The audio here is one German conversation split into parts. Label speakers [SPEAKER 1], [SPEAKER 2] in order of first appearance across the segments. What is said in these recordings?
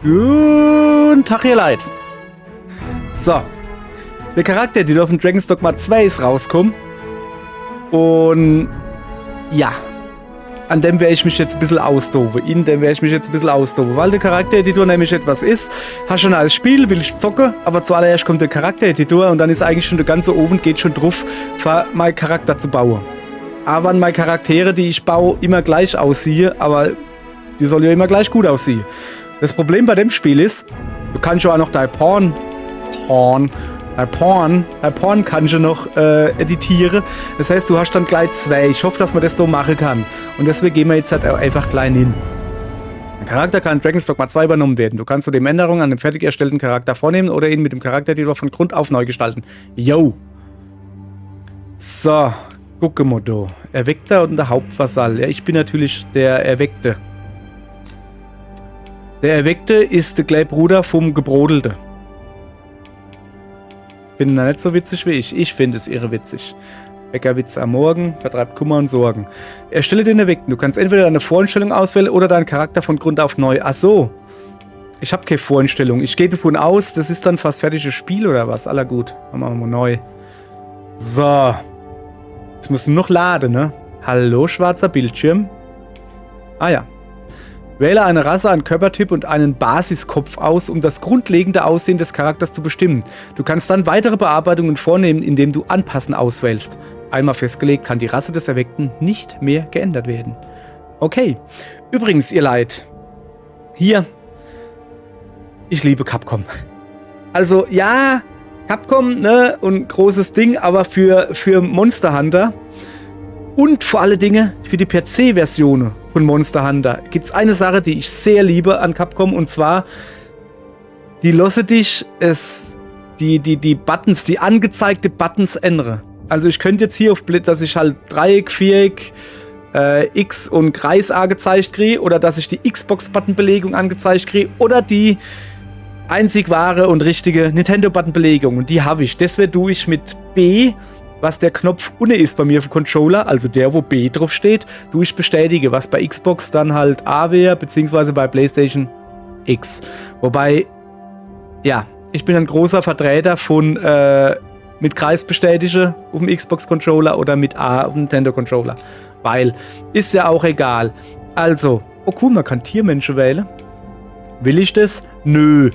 [SPEAKER 1] Guten Tag, ihr Leid. So. Der Charakter, die auf dem Dragon's Dogma 2 ist rauskommen. Und ja. An dem werde ich mich jetzt ein bisschen austoben. Weil der Charaktereditor nämlich etwas ist. Hast schon als Spiel, will ich zocken, aber zuallererst kommt der Charaktereditor und dann ist eigentlich schon der ganze Ofen geht schon drauf, für meinen Charakter zu bauen. Aber meine Charaktere, die ich baue, immer gleich aussehen, aber die sollen ja immer gleich gut aussehen. Das Problem bei dem Spiel ist, du kannst ja auch noch dein Porn kannst du noch editieren. Das heißt, du hast dann gleich 2. Ich hoffe, dass man das so machen kann. Und deswegen gehen wir jetzt halt auch einfach klein hin. Ein Charakter kann in Dragon's Dogma 2 übernommen werden. Du kannst zudem Änderungen an dem fertig erstellten Charakter vornehmen oder ihn mit dem Charaktereditor von Grund auf neu gestalten. Yo! So, gucken wir da. Erweckter und der Hauptvasall. Ja, ich bin natürlich der Erweckte. Der Erweckte ist der kleine Bruder vom Gebrodelte. Finden da nicht so witzig wie ich. Ich finde es irre witzig. Bäckerwitz am Morgen, vertreibt Kummer und Sorgen. Erstelle den Erweckten. Du kannst entweder deine Voreinstellung auswählen oder deinen Charakter von Grund auf neu. Ach so. Ich habe keine Voreinstellung. Ich gehe davon aus, das ist dann fast fertiges Spiel oder was? Aller gut. Machen wir mal neu. So. Jetzt musst du noch laden, ne? Hallo, schwarzer Bildschirm. Ah ja. Wähle eine Rasse, einen Körpertyp und einen Basiskopf aus, um das grundlegende Aussehen des Charakters zu bestimmen. Du kannst dann weitere Bearbeitungen vornehmen, indem du Anpassen auswählst. Einmal festgelegt, kann die Rasse des Erweckten nicht mehr geändert werden. Okay. Übrigens, ihr Leid. Hier. Ich liebe Capcom. Also, ja, Capcom, ne, und großes Ding, aber für Monster Hunter und vor allen Dingen für die PC-Versionen von Monster Hunter gibt es eine Sache, die ich sehr liebe an Capcom, und zwar die lasse dich die Buttons, die angezeigte Buttons ändern. Also ich könnte jetzt hier auf Blit, dass ich halt Dreieck, Viereck, X und Kreis angezeigt kriege, oder dass ich die Xbox-Button-Belegung angezeigt kriege, oder die einzig wahre und richtige Nintendo-Button-Belegung. Und die habe ich. Deswegen tue ich mit B, was der Knopf unten ist bei mir auf dem Controller, also der, wo B drauf steht, ich bestätige, was bei Xbox dann halt A wäre, beziehungsweise bei PlayStation X. Wobei, ja, ich bin ein großer Vertreter von mit Kreis bestätige auf dem Xbox-Controller oder mit A auf dem Nintendo-Controller. Weil, ist ja auch egal. Also, oh cool, man kann Tiermenschen wählen. Will ich das? Nö.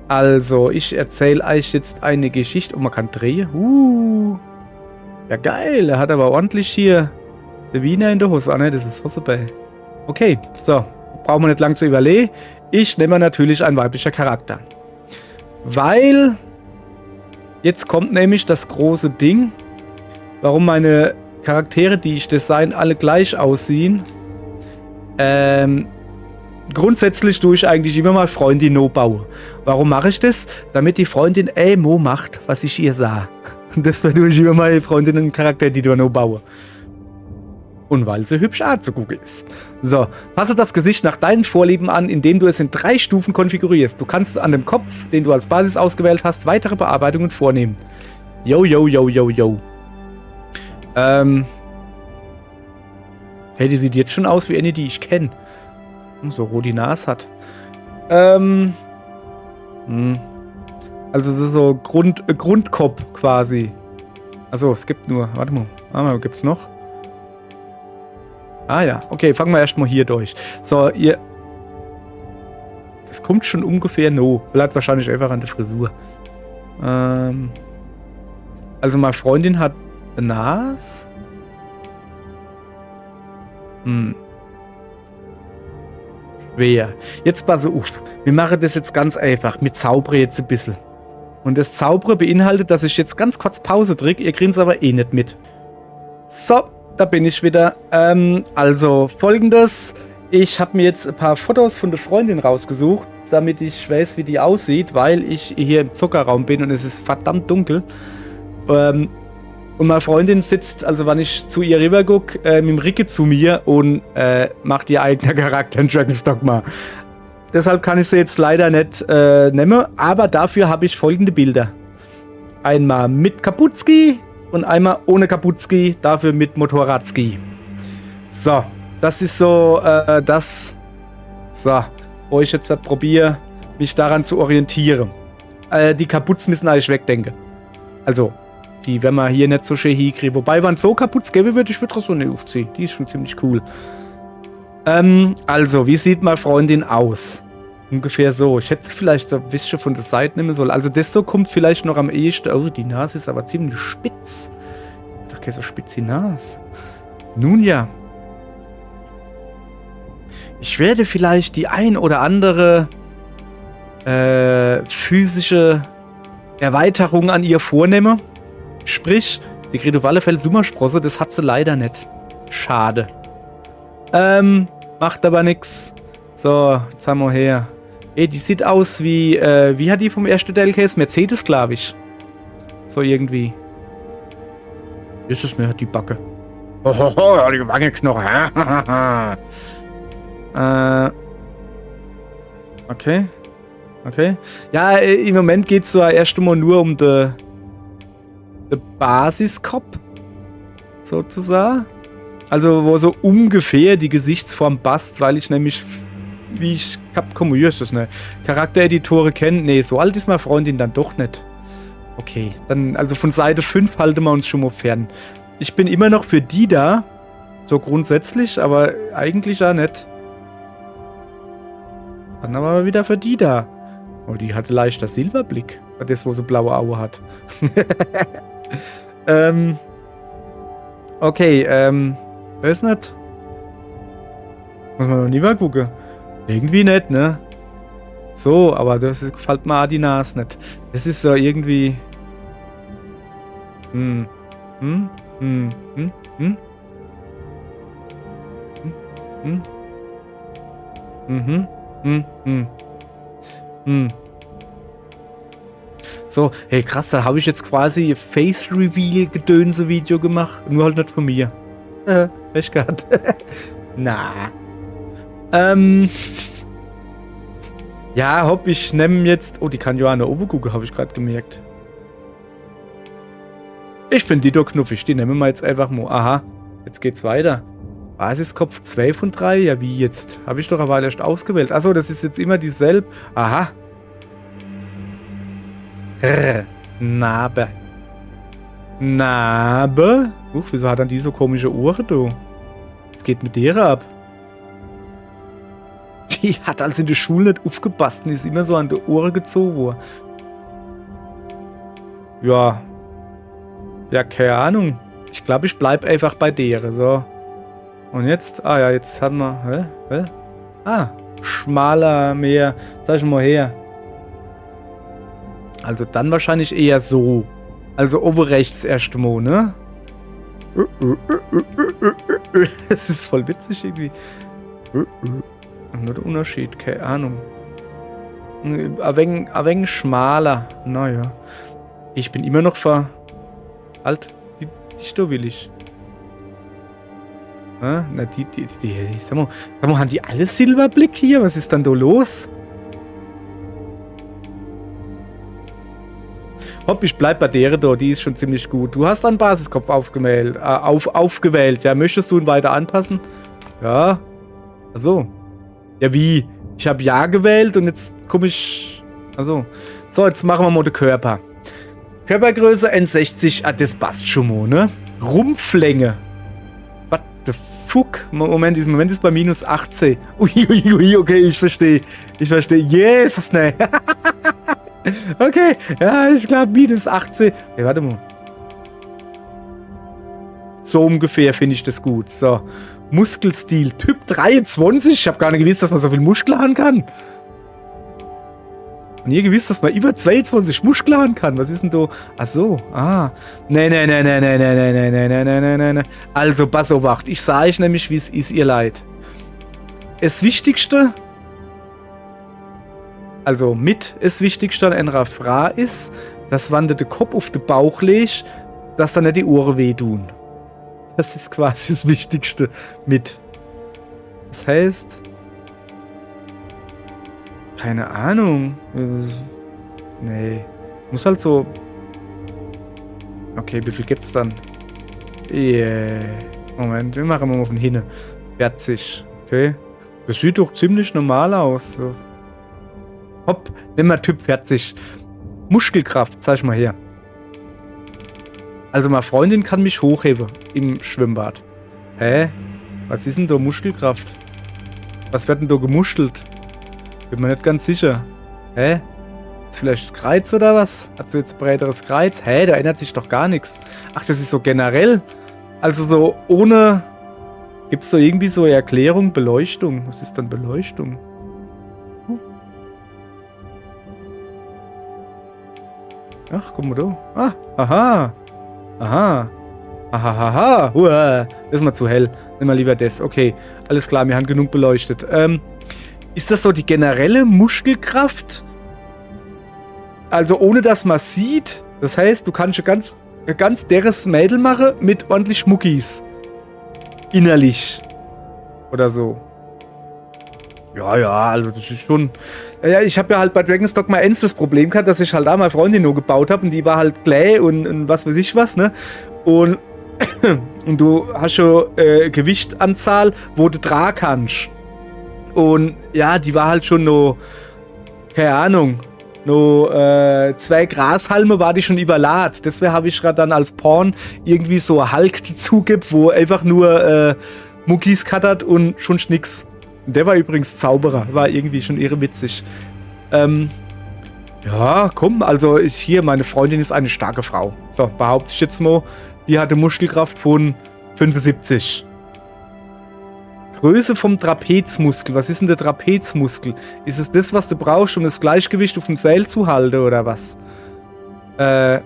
[SPEAKER 1] Also, ich erzähle euch jetzt eine Geschichte. Oh, man kann drehen. Ja, geil. Er hat aber ordentlich hier der Wiener in der Hose. Ah, ne, das ist Hossebei. Okay, so. Brauchen wir nicht lang zu überlegen. Ich nehme natürlich ein weiblicher Charakter. Weil jetzt kommt nämlich das große Ding, warum meine Charaktere, die ich design, alle gleich aussehen. Grundsätzlich tue ich eigentlich immer mal Freundin no bauen. Warum mache ich das? Damit die Freundin Mo macht, was ich ihr sah. Und deswegen tue ich immer mal Freundin einen Charakter, die du no baue. Und weil sie hübsch anzugucken ist. So, passe das Gesicht nach deinen Vorlieben an, indem du es in 3 Stufen konfigurierst. Du kannst an dem Kopf, den du als Basis ausgewählt hast, weitere Bearbeitungen vornehmen. Yo. Hey, die sieht jetzt schon aus wie eine, die ich kenne. So rote Nase hat. Also so Grundkopf quasi. Also es gibt nur, warte mal, gibt's noch? Ah ja, okay, fangen wir erstmal hier durch. So, das kommt schon ungefähr Bleibt wahrscheinlich einfach an der Frisur. Also meine Freundin hat eine Nase. Schwer. Jetzt pass auf. Wir machen das jetzt ganz einfach. Wir zaubern jetzt ein bisschen. Und das Zaubern beinhaltet, dass ich jetzt ganz kurz Pause drücke. Ihr kriegt es aber eh nicht mit. So, da bin ich wieder. Also folgendes. Ich habe mir jetzt ein paar Fotos von der Freundin rausgesucht, damit ich weiß, wie die aussieht, weil ich hier im Zuckerraum bin und es ist verdammt dunkel. Und meine Freundin sitzt, also wenn ich zu ihr rüber gucke, mit dem Rücken zu mir und macht ihr eigener Charakter in Dragon's Dogma. Deshalb kann ich sie jetzt leider nicht nehmen, aber dafür habe ich folgende Bilder. Einmal mit Kaputski und einmal ohne Kaputski, dafür mit Motorradski. So, das ist so, das. So, wo ich jetzt halt probiere, mich daran zu orientieren. Die Kaputs müssen eigentlich wegdenken. Also, die, wenn man hier nicht so schön hinkriegt. Wobei, wenn so kaputt gäbe, würde ich wieder so eine aufziehen. Die ist schon ziemlich cool. Also, wie sieht meine Freundin aus? Ungefähr so. Ich hätte sie vielleicht so ein bisschen von der Seite nehmen sollen. Also, das so kommt vielleicht noch am ehesten. Oh, die Nase ist aber ziemlich spitz. Doch keine so spitze Nase. Nun ja. Ich werde vielleicht die ein oder andere physische Erweiterung an ihr vornehmen. Sprich, die kriegt auf alle Fälle Sommersprosse, das hat sie leider nicht. Schade. Macht aber nix. So, jetzt haben wir her. Ey, die sieht aus wie hat die vom ersten Teil Mercedes, glaube ich. So irgendwie. Ist es mir, hat die Backe. Hohoho, die Wangenknochen. Okay. Okay. Ja, im Moment geht es so erst einmal nur um den Basiskopf. Sozusagen. Also, wo so ungefähr die Gesichtsform passt, weil ich nämlich, wie ich ist das ne? Charaktereditore kenne. Nee, so alt ist meine Freundin dann doch nicht. Okay, dann, also von Seite 5 halten wir uns schon mal fern. Ich bin immer noch für die da. So grundsätzlich, aber eigentlich auch nicht. Dann aber wieder für die da. Oh, die hat leichter Silberblick. Das, wo sie blaue Augen hat. Okay, weiß nicht. Muss man noch nie mal gucken. Irgendwie nicht, ne? So, aber das gefällt mir auch die Nase nicht. Das ist so irgendwie... So, hey krass, da habe ich jetzt quasi Face Reveal Gedönse Video gemacht, nur halt nicht von mir. Echt gehabt. Na. Ja, hopp, ich nehme jetzt. Oh, die kann ja auch noch oben gucken, habe ich gerade gemerkt. Ich finde die doch knuffig, die nehmen wir jetzt einfach mal. Aha, jetzt geht's weiter. Basiskopf 2 von 3? Ja, wie jetzt? Habe ich doch aber erst ausgewählt. Achso, das ist jetzt immer dieselbe. Aha. Narbe. Narbe? Wieso hat dann die so komische Ohren, du? Was geht mit der ab? Die hat also in der Schule nicht aufgepasst und ist immer so an die Ohren gezogen worden. Ja. Ja, keine Ahnung. Ich glaube, ich bleib einfach bei der. So. Und jetzt? Ah ja, jetzt haben wir... Hä? Ah, schmaler, mehr... Sag ich mal her. Also dann wahrscheinlich eher so. Also oben rechts erst mal, ne? Das ist voll witzig irgendwie. Nur der Unterschied, keine Ahnung. Ein wenig schmaler. Naja. Ich bin immer noch Halt, die da will ich. Na, sag mal, haben die alle Silberblick hier? Was ist dann da los? Hopp, ich bleib bei der da, die ist schon ziemlich gut. Du hast einen Basiskopf aufgewählt. Ja, möchtest du ihn weiter anpassen? Ja. Achso. Ja, wie? Ich habe Ja gewählt und jetzt komme ich... Achso. So, jetzt machen wir mal den Körper. Körpergröße 1,60. Ah, das passt schon mal, ne? Rumpflänge. What the fuck? Moment ist bei minus 18. Ui, okay, ich verstehe. Jesus, ne. Okay, ja, ich glaube minus 18. Okay, warte mal. So ungefähr finde ich das gut. So. Muskelstil, Typ 23. Ich habe gar nicht gewusst, dass man so viel Muskeln haben kann. Und ihr gewusst, dass man über 22 Muskeln haben kann. Was ist denn da? Ach so, Nee. Also, pass auf, Acht. Ich sage euch nämlich, wie es ist, ihr Leid. Das Wichtigste, also mit das Wichtigste an einer Frau ist, dass wenn du den Kopf auf den Bauch legst, dass dann nicht die Ohren wehtun. Das ist quasi das Wichtigste mit. Das heißt... Keine Ahnung. Nee. Muss halt so... Okay, wie viel gibt's dann? Yeah. Moment, wir machen mal von hinten. 40. Okay. Das sieht doch ziemlich normal aus. So. Hopp, nimm mal Typ 40. Muskelkraft, zeig mal her. Also meine Freundin kann mich hochheben im Schwimmbad. Hä? Was ist denn da Muskelkraft? Was wird denn da gemuschelt? Bin mir nicht ganz sicher. Hä? Ist vielleicht das Kreuz oder was? Hat sie jetzt ein breiteres Kreuz? Hä, da ändert sich doch gar nichts. Ach, das ist so generell. Also so ohne... Gibt es da irgendwie so eine Erklärung? Beleuchtung. Was ist dann Beleuchtung? Ach, guck mal da. Ah, aha. Aha. Ahahaha. Das ist mal zu hell. Nimm mal lieber das. Okay, alles klar, wir haben genug beleuchtet. Ist das so die generelle Muskelkraft? Also ohne dass man sieht. Das heißt, du kannst ganz deres Mädel machen mit ordentlich Muckis. Innerlich. Oder so. Ja, also das ist schon... Ja, ich habe ja halt bei Dragon's Dogma 1 das Problem gehabt, dass ich halt da meine Freundin nur gebaut habe und die war halt Clay und was weiß ich was, ne? Und du hast schon Gewichtanzahl, wo du tragen kannst. Und ja, die war halt schon noch... Keine Ahnung. Noch 2 Grashalme war die schon überladen. Deswegen habe ich gerade dann als Porn irgendwie so Hulk dazu gibt, wo einfach nur Muckis cuttert und schon nix. Der war übrigens Zauberer, war irgendwie schon irre witzig. Ja, komm, also ist hier, meine Freundin ist eine starke Frau. So, behaupte ich jetzt mal, die hatte Muskelkraft von 75. Größe vom Trapezmuskel. Was ist denn der Trapezmuskel? Ist es das, was du brauchst, um das Gleichgewicht auf dem Seil zu halten, oder was? Wollen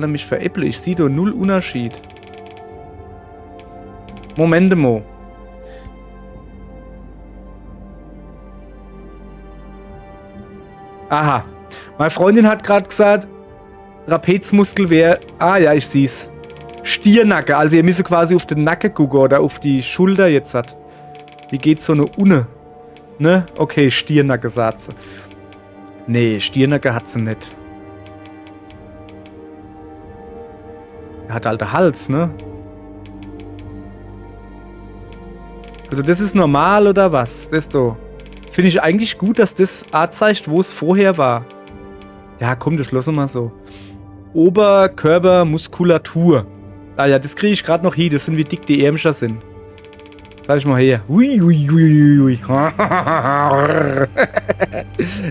[SPEAKER 1] die mich veräppeln? Ich sehe da null Unterschied. Moment mal. Aha. Meine Freundin hat gerade gesagt, Trapezmuskel wäre... Ah ja, ich seh's. Stiernacke. Also ihr müsst quasi auf den Nacken gucken oder auf die Schulter jetzt hat. Die geht so eine Unne. Ne? Okay, Stiernacke, sagt sie. Nee, Stiernacke hat sie nicht. Er hat halt den Hals, ne? Also das ist normal oder was? Das doch. Finde ich eigentlich gut, dass das zeigt, wo es vorher war. Ja, komm, das lassen wir mal so. Oberkörpermuskulatur. Ah ja, das kriege ich gerade noch hin. Das sind wie dick die Ärmchen sind. Sag ich mal her. Ui.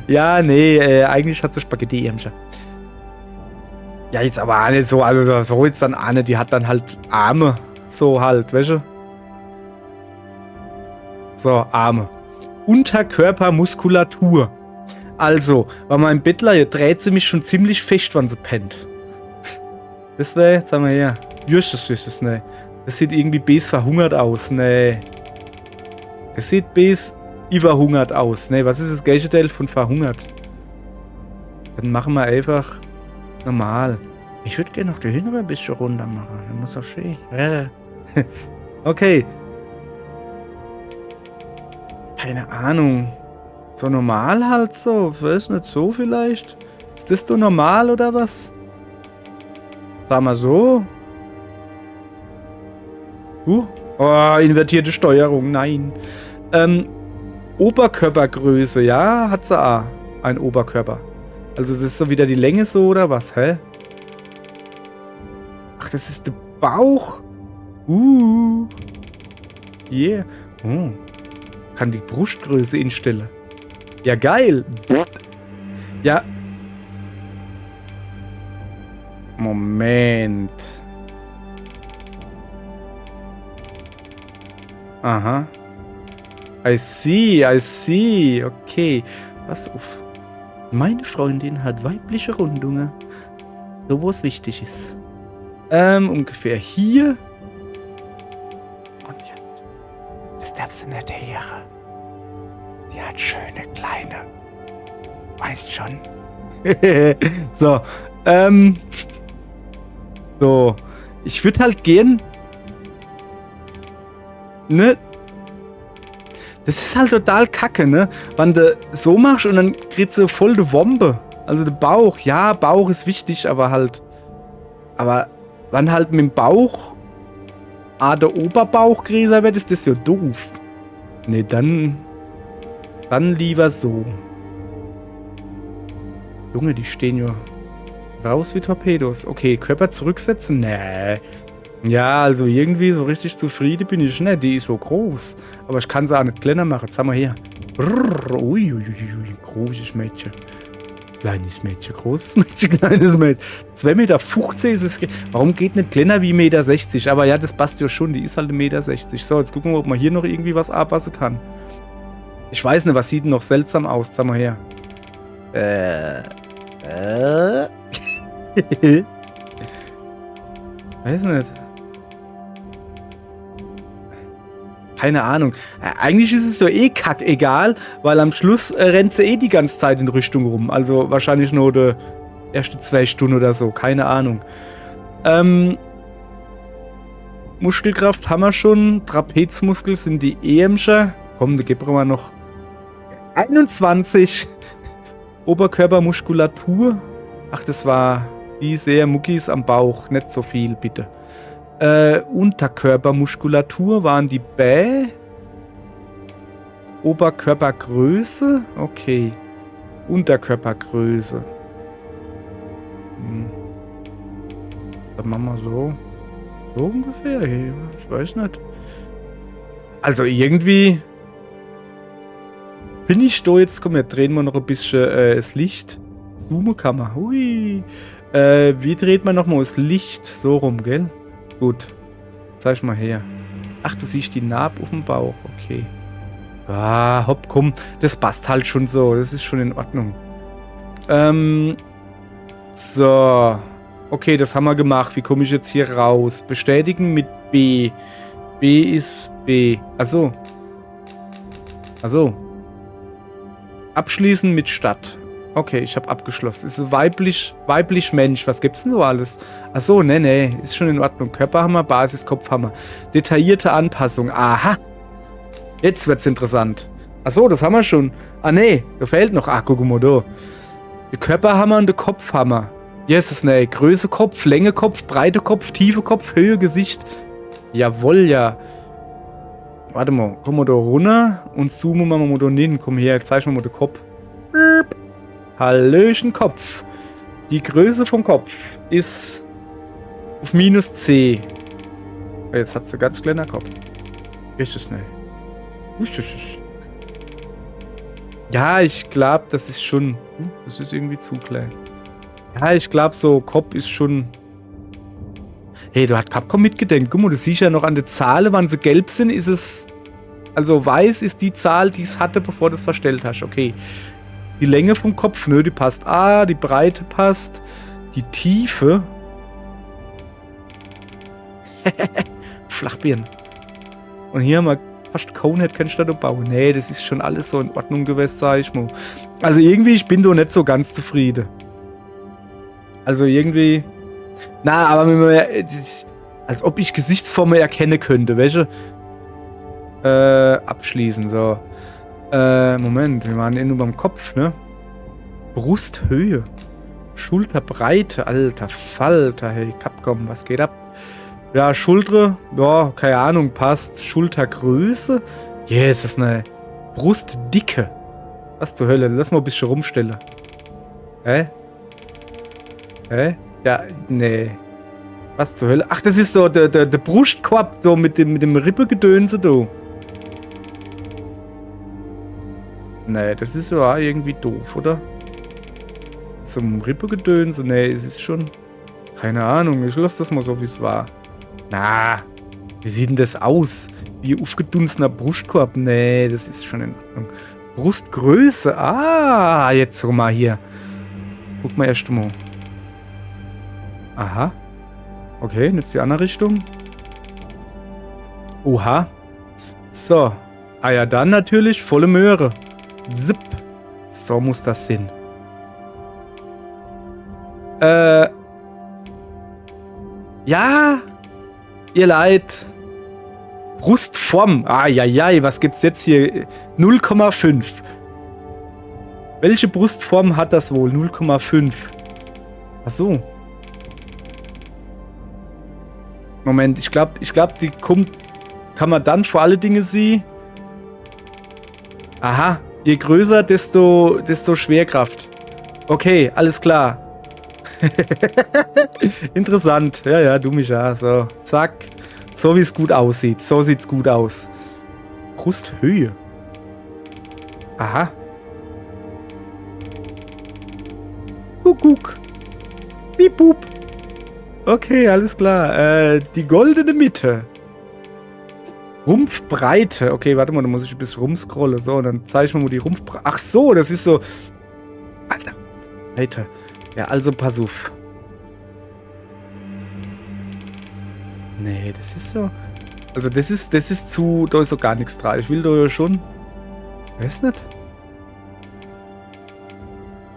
[SPEAKER 1] Ja, nee, eigentlich hat sie Spaghetti-Ärmchen. Ja, jetzt aber auch nicht so. Also so jetzt dann auch nicht. Die hat dann halt Arme. So halt, weißt du? So, Arme. Unterkörpermuskulatur. Also, bei meinem Bettler hier dreht sie mich schon ziemlich fest, wenn sie pennt. Das wäre, jetzt sagen wir her. Würstes ist es, ne? Das sieht irgendwie bes verhungert aus, ne? Das sieht bes überhungert aus, ne? Was ist das Gegenteil von verhungert? Dann machen wir einfach normal. Ich würde gerne noch die Hühner ein bisschen runter machen. Das muss doch schön. Okay. Keine Ahnung. So normal halt so. Weiß nicht, so vielleicht. Ist das so normal oder was? Sag mal so. Oh, invertierte Steuerung. Nein. Oberkörpergröße. Ja, hat sie auch. Ein Oberkörper. Also es ist so wieder die Länge so oder was? Hä? Ach, das ist der Bauch. Yeah. Oh. Kann die Brustgröße instellen. Ja, geil. Ja. Moment. Aha. I see. Okay. Pass auf. Meine Freundin hat weibliche Rundungen. So, wo es wichtig ist. Ungefähr hier. Und jetzt. Das darfst du nicht hören. Die hat schöne kleine. Weißt schon. So. So. Ich würde halt gern. Ne? Das ist halt total kacke, ne? Wenn du so machst und dann kriegst du voll die Wombe. Also der Bauch. Ja, Bauch ist wichtig, aber halt. Aber wenn halt mit dem Bauch der Oberbauch größer wird, ist das ja doof. Nee, dann lieber so. Junge, die stehen ja raus wie Torpedos. Okay, Körper zurücksetzen? Nee. Ja, also irgendwie so richtig zufrieden bin ich nicht. Die ist so groß. Aber ich kann sie auch nicht kleiner machen. Jetzt haben wir hier. Uiuiui, großes Mädchen. Kleines Mädchen, großes Mädchen, kleines Mädchen. 2,50 Meter ist es. Warum geht nicht kleiner wie 1,60 Meter? Aber ja, das passt ja schon. Die ist halt 1,60 Meter. So, jetzt gucken wir, ob man hier noch irgendwie was anpassen kann. Ich weiß nicht, was sieht denn noch seltsam aus? Jetzt haben wir her. Weiß nicht. Keine Ahnung. Eigentlich ist es so kackegal, weil am Schluss rennt sie die ganze Zeit in Richtung rum. Also wahrscheinlich nur die ersten 2 Stunden oder so. Keine Ahnung. Muskelkraft haben wir schon. Trapezmuskel sind die Ähmscher. Komm, da geben wir mal noch 21. Oberkörpermuskulatur. Ach, das war die sehr Muckis am Bauch. Nicht so viel, bitte. Unterkörpermuskulatur waren die Bä. Oberkörpergröße. Okay. Unterkörpergröße. Dann machen wir so. So ungefähr. Ich weiß nicht. Also irgendwie bin ich da jetzt. Komm, wir drehen wir noch ein bisschen das Licht. Zoomen kann man. Hui. Wie dreht man nochmal das Licht? So rum, gell? Gut. Zeig mal her. Ach, du siehst die Narbe auf dem Bauch. Okay. Ah, hopp, komm. Das passt halt schon so. Das ist schon in Ordnung. So. Okay, das haben wir gemacht. Wie komme ich jetzt hier raus? Bestätigen mit B. B ist B. Achso. Achso. Abschließen mit Stadt. Okay, ich habe abgeschlossen. Ist weiblich Mensch. Was gibt's denn so alles? Achso, nee. Ist schon in Ordnung. Körperhammer, Basis, Kopfhammer. Detaillierte Anpassung. Aha. Jetzt wird's interessant. Achso, das haben wir schon. Ah, nee. Da fehlt noch. Ach, guck mal da. Der Körperhammer und der Kopfhammer. Jesus, nee. Größe Kopf, Länge Kopf, Breite Kopf, Tiefe Kopf, Höhe Gesicht. Jawohl, ja. Warte mal. Komm mal da runter und zoomen wir mal da hin. Komm her, zeig mal den Kopf. Hallöchen Kopf. Die Größe vom Kopf ist auf -C. Jetzt hat sie ganz kleiner Kopf. Richtig schnell. Ja, ich glaube, das ist schon. Das ist irgendwie zu klein. Ja, ich glaube, so Kopf ist schon. Hey, du hast Capcom mitgedenkt. Guck mal, du siehst ja noch an den Zahlen, wann sie gelb sind, ist es. Also weiß ist die Zahl, die es hatte, bevor du es verstellt hast. Okay. Die Länge vom Kopf, die passt. Ah, die Breite passt. Die Tiefe. Flachbirnen. Und hier haben wir fast Conehead, kannst du da bauen. Nee, das ist schon alles so in Ordnung gewesen, sag ich mal. Also irgendwie, ich bin doch nicht so ganz zufrieden. Also irgendwie. Na, aber als ob ich Gesichtsformen erkennen könnte, welche? Abschließen, so. Moment, wir waren nur beim Kopf, ne? Brusthöhe. Schulterbreite, alter Falter, hey, Capcom, was geht ab? Ja, Schulter, ja, keine Ahnung, passt. Schultergröße? Jesus, ne. Brustdicke. Was zur Hölle? Lass mal ein bisschen rumstellen. Hä? Ja, nee. Was zur Hölle? Ach, das ist so der Brustkorb, so mit dem Rippegedönse, du. Nee, das ist ja irgendwie doof, oder? Zum Rippegedönse? Nee, es ist schon. Keine Ahnung, ich lasse das mal so, wie es war. Na, wie sieht denn das aus? Wie aufgedunsener Brustkorb? Nee, das ist schon in Ordnung. Brustgröße? Ah, jetzt so mal hier. Guck mal erst mal. Aha. Okay, jetzt die andere Richtung. Oha. So. Ah ja, dann natürlich volle Möhre. Zip. So muss das sein. Ja. Ihr Leid. Brustform. Eieiei, was gibt's jetzt hier? 0,5. Welche Brustform hat das wohl? 0,5. Ach so. Moment, ich glaube, die kommt. Kann man dann vor alle Dinge sie. Aha, je größer, desto Schwerkraft. Okay, alles klar. Interessant. Ja, ja, du mich ja. So, zack. So wie es gut aussieht. So sieht's gut aus. Brusthöhe. Aha. Kuckuck. Bip, bup. Okay, alles klar. Die goldene Mitte. Rumpfbreite. Okay, warte mal, da muss ich ein bisschen rumscrollen. So, dann zeige ich mal die Rumpfbreite. Ach so, das ist so. Alter. Breite. Ja, also pass auf. Nee, das ist so. Also das ist zu. Da ist so gar nichts dran. Ich will da ja schon. Weiß nicht.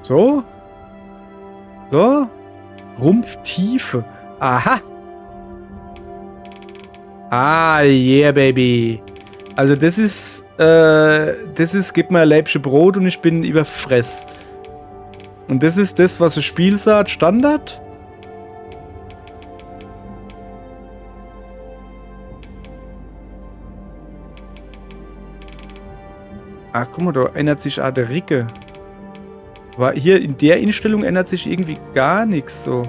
[SPEAKER 1] So. So. Rumpftiefe. Aha. Ah, yeah, baby. Also das ist, gib mir ein Laibchen Brot und ich bin überfress. Und das ist das, was das Spiel sagt, Standard. Ach, guck mal, da ändert sich auch der Ricke. Aber hier in der Einstellung ändert sich irgendwie gar nichts so.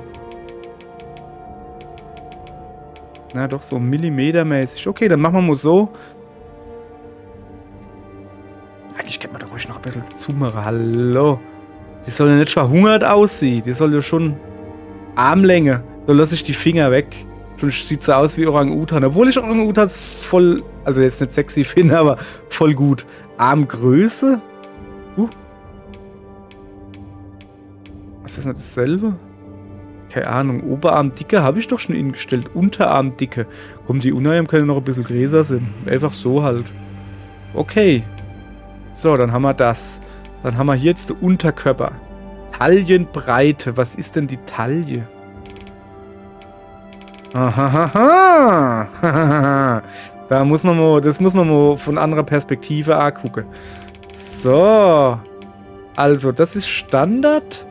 [SPEAKER 1] Na doch, so millimetermäßig. Okay, dann machen wir mal so. Eigentlich könnte man da ruhig noch ein bisschen zumachen. Hallo. Die soll ja nicht verhungert aussehen. Die soll ja schon Armlänge. Da lasse ich die Finger weg. Schon sieht so aus wie Orang-Utan. Obwohl ich Orang-Utans voll, also jetzt nicht sexy finde, aber voll gut. Armgröße? Was ist das nicht dasselbe? Keine Ahnung. Oberarmdicke habe ich doch schon eingestellt. Unterarmdicke. Komm, die Unterarme können noch ein bisschen größer sein. Einfach so halt. Okay. So, dann haben wir das. Dann haben wir hier jetzt den Unterkörper. Taillenbreite. Was ist denn die Taille? Ahahaha. Da muss man mal, das muss man mal von anderer Perspektive angucken. So. Also, das ist Standard.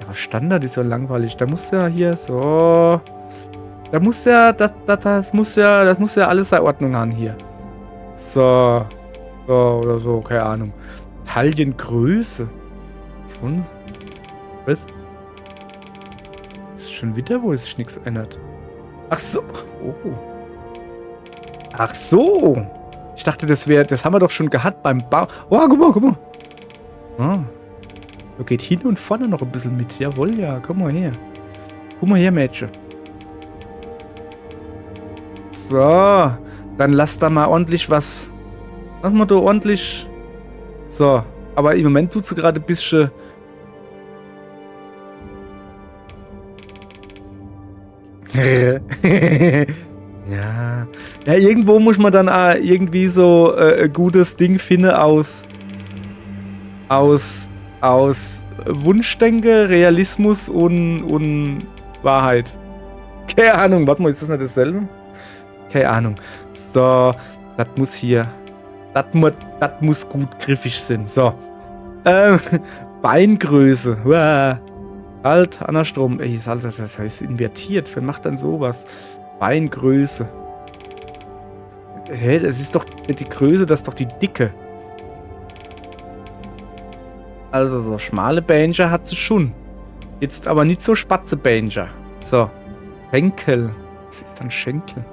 [SPEAKER 1] Aber Standard ist ja langweilig. Da muss ja hier so. Da muss ja. Das muss ja alles seine Ordnung haben hier. So. So oder so, keine Ahnung. Taillengröße. Was? Das ist schon wieder, wo sich nichts ändert. Ach so. Oh. Ach so. Ich dachte, das haben wir doch schon gehabt beim Bau. Oh, guck mal. Ah. Da geht hin und vorne noch ein bisschen mit. Jawohl, ja. Komm mal her. Guck mal her, Mädchen. So. Dann lass da mal ordentlich was. Lass mal da ordentlich. So. Aber im Moment tut sie gerade ein bisschen. Ja. Ja, irgendwo muss man dann auch irgendwie so ein gutes Ding finden aus Wunschdenke, Realismus und Wahrheit. Keine Ahnung, warte mal, ist das nicht dasselbe? Keine Ahnung. So, das muss hier. Das muss gut griffig sein. So. Beingröße. Uah. Halt, andersrum. Ey, das heißt invertiert. Wer macht dann sowas? Beingröße. Hä, das ist doch nicht die Größe, das ist doch die Dicke. Also so schmale Beine hat sie schon. Jetzt aber nicht so spatze Beine. So. Schenkel. Was ist dann Schenkel?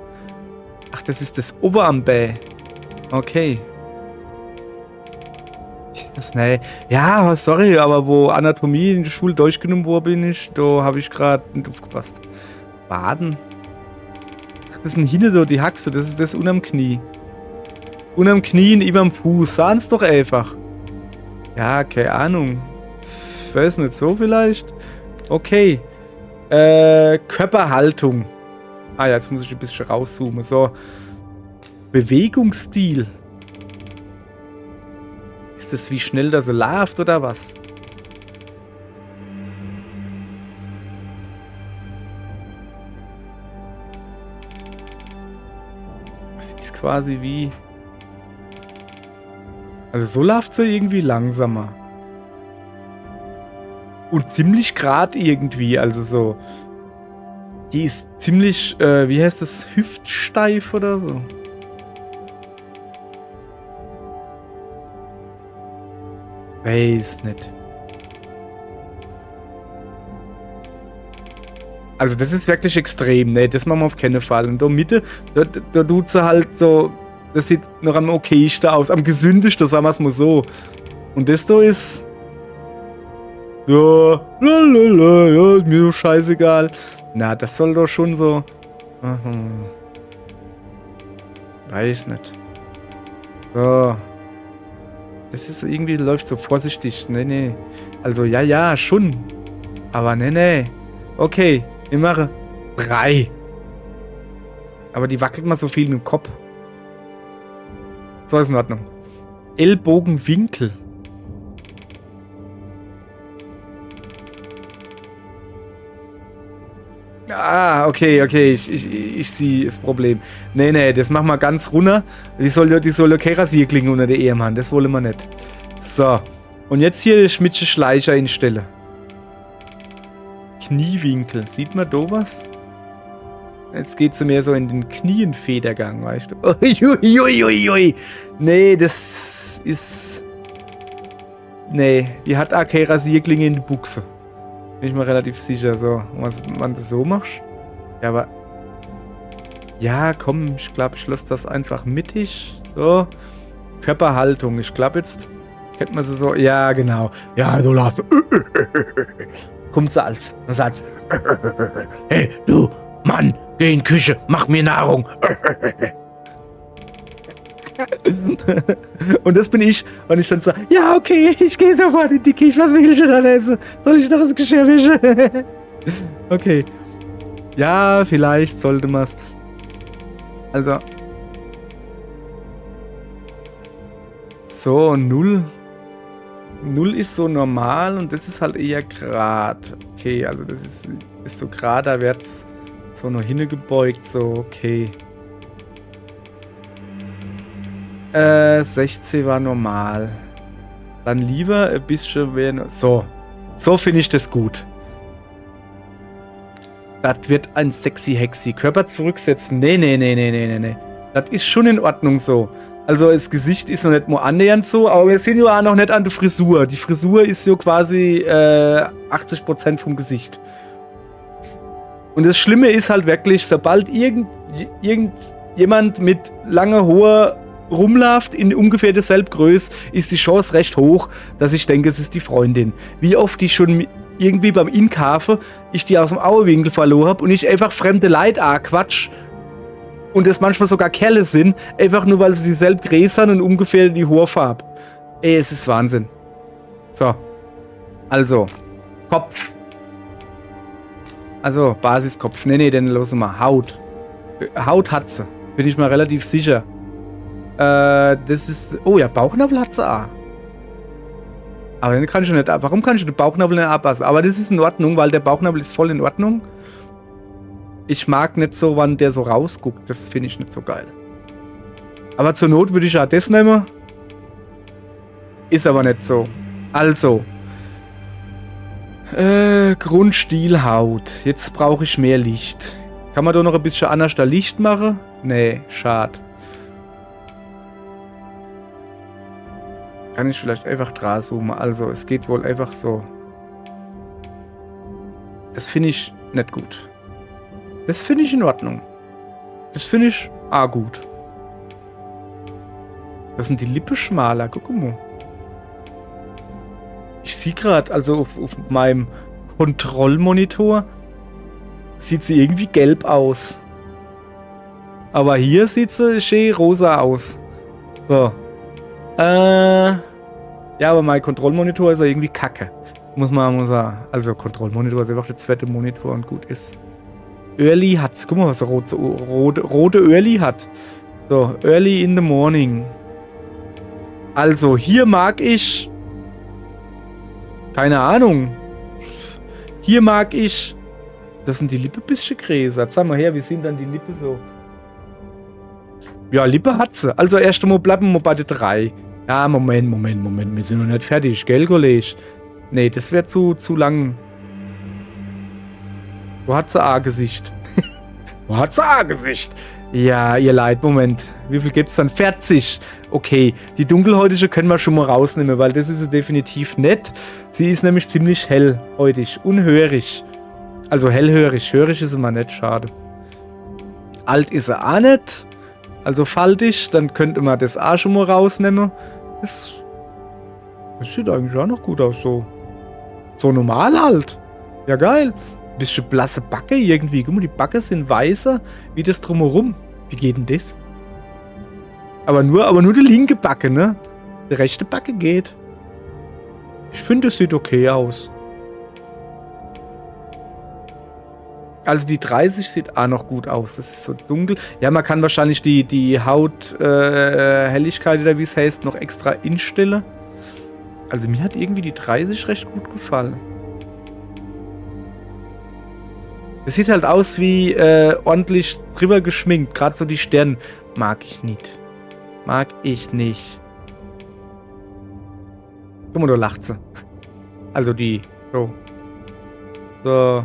[SPEAKER 1] Ach, das ist das Oberarmbei. Okay. Ist das ne? Ja, sorry, aber wo Anatomie in der Schule durchgenommen wurde, da habe ich gerade nicht aufgepasst. Baden. Ach, das sind hinten so die Haxe, das ist das unterm Knie. Unterm Knie und überm Fuß. Sahen's doch einfach. Ja, keine Ahnung. Weiß nicht, so vielleicht? Okay. Körperhaltung. Ah ja, jetzt muss ich ein bisschen rauszoomen. So. Bewegungsstil. Ist das wie schnell das läuft oder was? Das ist quasi wie... Also so läuft sie irgendwie langsamer. Und ziemlich grad irgendwie, also so. Die ist ziemlich, wie heißt das, hüftsteif oder so. Weiß nicht. Also das ist wirklich extrem, ne, das machen wir auf keinen Fall. Und da Mitte, da tut sie halt so, das sieht noch am okaysten aus, am gesündesten, sagen wir es mal so. Und das da ist, ja, lalala, ja, ist mir doch scheißegal. Na, das soll doch schon so, weiß nicht. So. Das ist irgendwie, läuft so vorsichtig, nee. Also ja, schon. Aber nee. Okay. Wir machen 3. Aber die wackelt mal so viel mit dem Kopf. So ist in Ordnung. Ellbogenwinkel. Ah, okay. Ich sehe das Problem. Nee, das machen wir ganz runter. Die soll keine Rasierklinge unter der Ehemann. Das wollen wir nicht. So. Und jetzt hier den Schmidtsche Schleicher instellen. Kniewinkel. Sieht man da was? Jetzt geht sie mehr so in den Knienfedergang, weißt du? Uiuiuiui. Nee, das ist... Nee, die hat auch keine Rasierklinge in die Buchse. Bin ich mir relativ sicher. So, was man das so machst? Ja, aber... Ja, komm, ich glaube, ich lasse das einfach mittig. So. Körperhaltung. Ich glaube, jetzt kennt man sie so... Ja, genau. Ja, so lachst du. Kommt sie als... Dann sagt hey, du, Mann, geh in die Küche, mach mir Nahrung. Und das bin ich. Und ich dann so, ja, okay, ich gehe sofort in die Küche. Was will ich denn da essen? Soll ich noch das Geschirr wischen? Okay. Ja, vielleicht sollte man es. Also. So, 0. 0 ist so normal und das ist halt eher grad. Okay, also das ist so grad, da wird's so noch hingebeugt, so, okay. 16 war normal. Dann lieber ein bisschen mehr. So. So finde ich das gut. Das wird ein sexy Hexi. Körper zurücksetzen. Nee. Das ist schon in Ordnung so. Also das Gesicht ist noch nicht mal annähernd so, aber wir sehen ja auch noch nicht an der Frisur. Die Frisur ist so quasi 80% vom Gesicht. Und das Schlimme ist halt wirklich, sobald irgendjemand mit langer Haare rumläuft in ungefähr derselben Größe, ist die Chance recht hoch, dass ich denke, es ist die Freundin. Wie oft ich schon irgendwie beim Inkaufen ich die aus dem Augenwinkel verloren habe und ich einfach fremde Leute quatsch und das manchmal sogar Kerle sind, einfach nur weil sie dieselben Gräser und ungefähr die Haarfarbe. Ey, es ist Wahnsinn. So. Also. Kopf. Also, Basiskopf. Nee, den lassen wir. Haut. Haut hat sie. Bin ich mal relativ sicher. Das ist... Oh ja, Bauchnabel hat sie auch. Aber den kann ich nicht... Warum kann ich den Bauchnabel nicht anpassen? Aber das ist in Ordnung, weil der Bauchnabel ist voll in Ordnung. Ich mag nicht so, wann der so rausguckt. Das finde ich nicht so geil. Aber zur Not würde ich auch das nehmen. Ist aber nicht so. Also. Grundstielhaut. Jetzt brauche ich mehr Licht. Kann man da noch ein bisschen anders da Licht machen? Nee, schade. Kann ich vielleicht einfach dran zoomen. Also, es geht wohl einfach so. Das finde ich nicht gut. Das finde ich in Ordnung. Das finde ich gut. Das sind die Lippen schmaler. Guck mal. Ich sehe gerade, also auf meinem Kontrollmonitor sieht sie irgendwie gelb aus. Aber hier sieht sie schön rosa aus. So. Ja, aber mein Kontrollmonitor ist ja irgendwie kacke. Muss man sagen. Also Kontrollmonitor ist einfach der zweite Monitor und gut ist. Early hat's. Guck mal, was der rote Early hat. So, early in the morning. Also, hier mag ich... Keine Ahnung. Hier mag ich... Das sind die Lippe ein bisschen größer. Sag mal her, wie sind dann die Lippe so? Ja, Lippe hat sie. Also, erst einmal bleiben wir bei der 3. Ja, Moment. Wir sind noch nicht fertig, gell, Kollege? Nee, das wäre zu lang. Wo hat sie A-Gesicht? Hat's Gesicht. Ja, ihr Leid, Moment. Wie viel gibt's dann? 40. Okay, die dunkelhäutige können wir schon mal rausnehmen, weil das ist sie definitiv nicht. Sie ist nämlich ziemlich hellhäutig, unhörig. Also hellhörig. Hörig ist sie mal nicht, schade. Alt ist sie auch nicht. Also faltig, dann könnte man das auch schon mal rausnehmen. Das sieht eigentlich auch noch gut aus, so. So normal halt. Ja, geil. Bisschen blasse Backe irgendwie. Guck mal, die Backe sind weißer wie das drumherum. Wie geht denn das? Aber nur die linke Backe, ne? Die rechte Backe geht. Ich finde, es sieht okay aus. Also die 30 sieht auch noch gut aus. Das ist so dunkel. Ja, man kann wahrscheinlich die Hauthelligkeit oder wie es heißt, noch extra instellen. Also mir hat irgendwie die 30 recht gut gefallen. Es sieht halt aus wie ordentlich drüber geschminkt. Gerade so die Sterne. Mag ich nicht. Mag ich nicht. Guck mal, da lacht sie. Also die. So. So.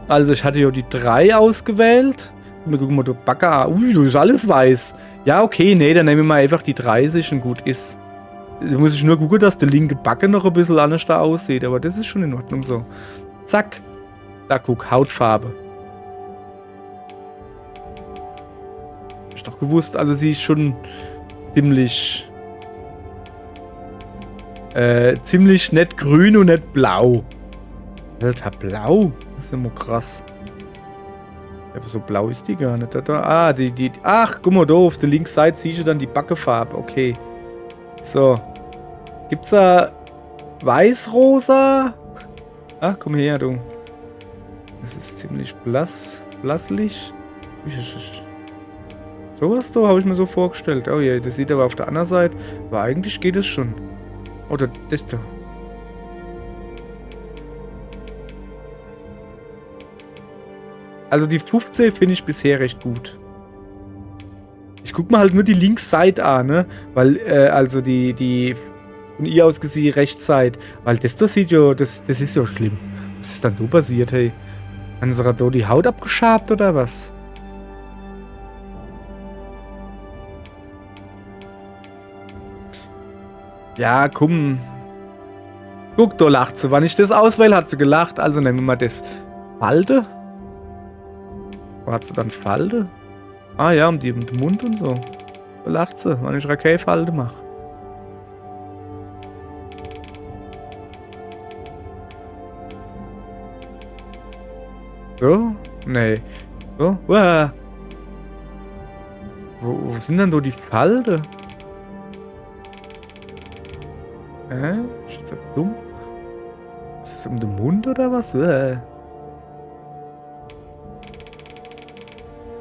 [SPEAKER 1] Also ich hatte ja die 3 ausgewählt. Guck mal, du Backer. Ui, das ist alles weiß. Ja, okay, nee, dann nehmen wir mal einfach die 30 und gut ist. Da muss ich nur gucken, dass der linke Backe noch ein bisschen anders da aussieht, aber das ist schon in Ordnung so. Zack. Da guck, Hautfarbe. Hab ich doch gewusst, also sie ist schon ziemlich nicht grün und nicht blau. Alter, blau? Das ist immer krass. Aber so blau ist die gar nicht. Ah, ach, guck mal, da auf der linken Seite siehst du dann die Backefarbe. Okay. So. Gibt's da weiß-rosa? Ach, komm her, du. Das ist ziemlich blasslich. Sowas da habe ich mir so vorgestellt. Oh ja, das sieht aber auf der anderen Seite. Aber eigentlich geht es schon. Oder das da. Also die 15 finde ich bisher recht gut. Ich gucke mal halt nur die Linksseite an, ne? Weil, also die von ihr aus gesehen Rechtsseite. Weil das sieht ja, das ist ja schlimm. Was ist dann da passiert, hey? Haben sie da die Haut abgeschabt oder was? Ja, komm. Guck, da lacht sie. Wann ich das auswähle, hat sie gelacht. Also nehmen wir mal das. Falte? Wo hat sie dann Falte? Ah ja, um den Mund und so. Da lacht sie, wenn ich Rakei-Falte mache. So? Nee. So? Uah. Wo sind denn da die Falte? Ist jetzt dumm? Ist das um den Mund oder was?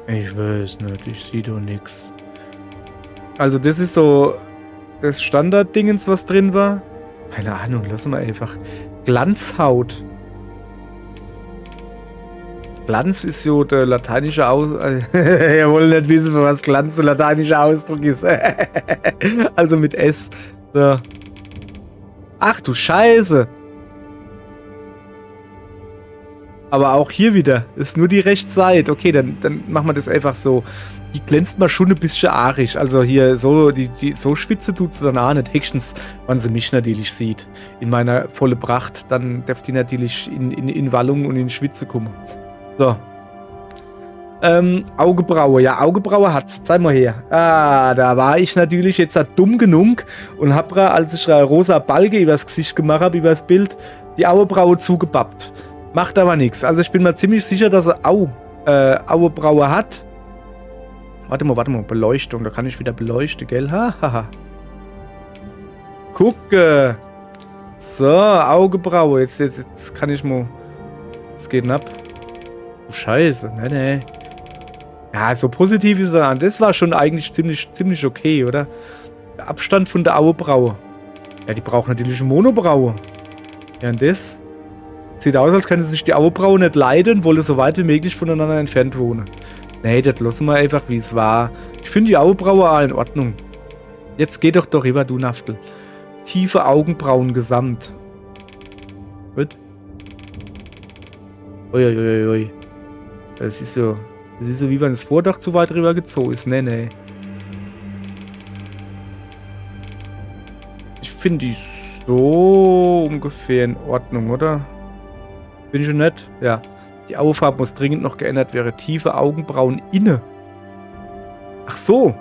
[SPEAKER 1] Ich weiß nicht, ich sehe doch nichts. Also das ist so das Standarddingens, was drin war. Keine Ahnung, lassen wir einfach. Glanzhaut. Glanz ist so der lateinische Ausdruck. Ihr wollt nicht wissen, was Glanz der lateinische Ausdruck ist. Also mit S. So. Ach du Scheiße. Aber auch hier wieder. Ist nur die Rechtsseite. Okay, dann machen wir das einfach so. Die glänzt mal schon ein bisschen arisch. Also hier so, so schwitze tut sie dann auch nicht. Höchstens, wenn sie mich natürlich sieht. In meiner volle Pracht. Dann darf die natürlich in Wallung und in Schwitze kommen. So. Augenbraue. Ja, Augenbraue hat's. Zeig mal her. Ah, da war ich natürlich jetzt dumm genug und hab, als ich rosa Balge übers Gesicht gemacht habe, übers Bild, die Augenbraue zugebappt. Macht aber nichts. Also ich bin mir ziemlich sicher, dass er Augenbraue hat. Warte mal. Beleuchtung. Da kann ich wieder beleuchten, gell? Hahaha. Gucke. So, Augenbraue. Jetzt kann ich mal... Was geht denn ab? Oh, Scheiße. Nee. Ja, so positiv ist er an. Das war schon eigentlich ziemlich okay, oder? Der Abstand von der Augenbraue. Ja, die braucht natürlich eine Monobraue. Ja, und das? Sieht aus, als könnte sich die Augenbraue nicht leiden und wolle so weit wie möglich voneinander entfernt wohnen. Nee, das lassen wir einfach, wie es war. Ich finde die Augenbraue auch in Ordnung. Jetzt geh doch rüber, du Naftel. tiefe Augenbrauen gesamt. Gut. Uiuiui. Das ist so wie wenn das Vordach zu weit rüber gezogen ist. Nee. Ich finde die so ungefähr in Ordnung, oder? Bin ich schon nett? Ja. Die Augenfarbe muss dringend noch geändert werden. Tiefe Augenbrauen inne. Ach so.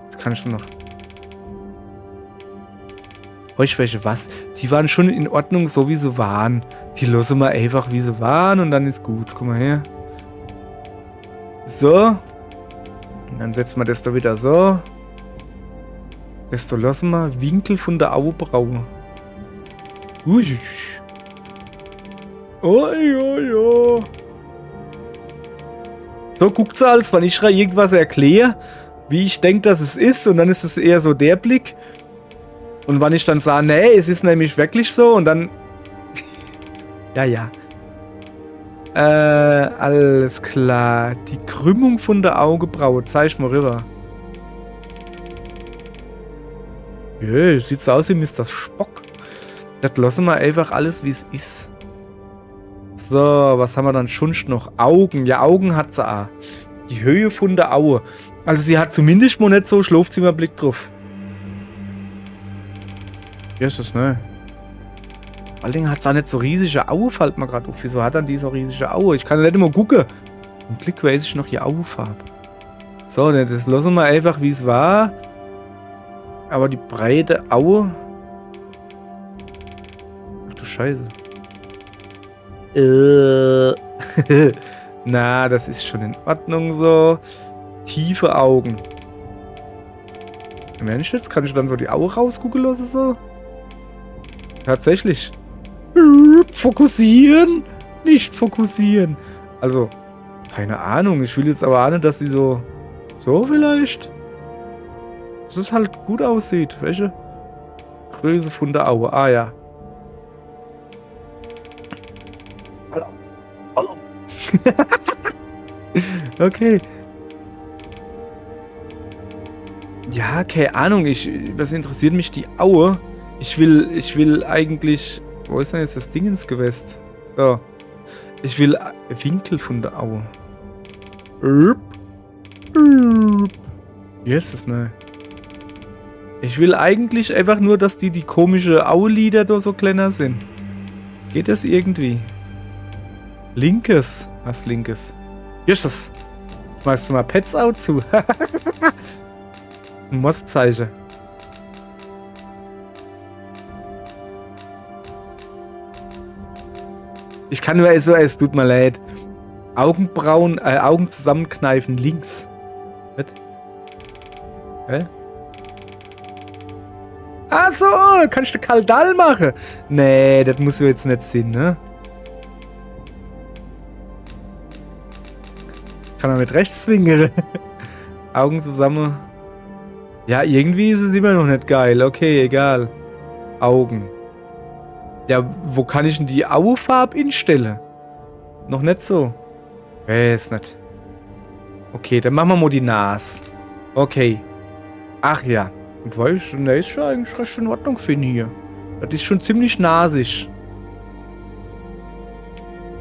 [SPEAKER 1] Jetzt kann ich es noch. Heuschwäche, was? Die waren schon in Ordnung, so wie sie waren. Die lassen wir einfach, wie sie waren und dann ist gut. Guck mal her. So. Und dann setzen wir das da wieder so. Das da lassen wir. Winkel von der Augenbraue. Ui. Oh. So guckt sie, als wenn ich irgendwas erkläre, wie ich denke, dass es ist. Und dann ist es eher so der Blick. Und wenn ich dann sage, nee, es ist nämlich wirklich so. Und dann... ja. Alles klar. Die Krümmung von der Augenbraue. Zeig mal rüber. Jö, sieht so aus wie Mr. Spock. Das lassen wir einfach alles, wie es ist. So, was haben wir dann schon noch? Augen. Ja, Augen hat sie auch. Die Höhe von der Aue. Also sie hat zumindest mal nicht so Schlafzimmerblick drauf. Jesus, ne? Vor allen Dingen hat sie auch nicht so riesige Aue, fällt mir gerade auf. Wieso hat dann die so riesige Aue? Ich kann nicht immer gucken. Zum Glück weiß ich noch die Augenfarbe. So, das lassen wir einfach, wie es war. Aber die breite Aue... Ach du Scheiße. Na, das ist schon in Ordnung so. Tiefe Augen. Im Ernst jetzt? Kann ich dann so die Augen rausgucken lassen so? Tatsächlich. Fokussieren? Nicht fokussieren. Also, keine Ahnung. Ich will jetzt aber ahnen, dass sie so... So vielleicht? Dass es halt gut aussieht. Welche? Größe von der Aue. Ah ja. Hallo. Okay. Ja, keine Ahnung. Was interessiert mich die Aue? Ich will eigentlich... Wo ist denn jetzt das Ding ins Gewässt? So. Ich will Winkel von der Aue. Jesus, ne. Ich will eigentlich einfach nur, dass die komische Aulieder da so kleiner sind. Geht das irgendwie? Linkes. Was linkes? Jesus. Schmeißt du mal Pets out zu? Ein Mosszeichen. Ich kann nur so, es tut mir leid. Augenbrauen, Augen zusammenkneifen links. Was? Hä? Ach so, kannst du Kaldal machen? Nee, das muss ja jetzt nicht sein, ne? Kann man mit rechts zwingen. Augen zusammen. Ja, irgendwie ist es immer noch nicht geil. Okay, egal. Augen. Ja, wo kann ich denn die Augenfarbe instellen? Noch nicht so. Weiß nicht. Okay, dann machen wir mal die Nase. Okay. Ach ja. Und weißt du, der ist schon eigentlich recht in Ordnung für ihn hier. Das ist schon ziemlich nasig.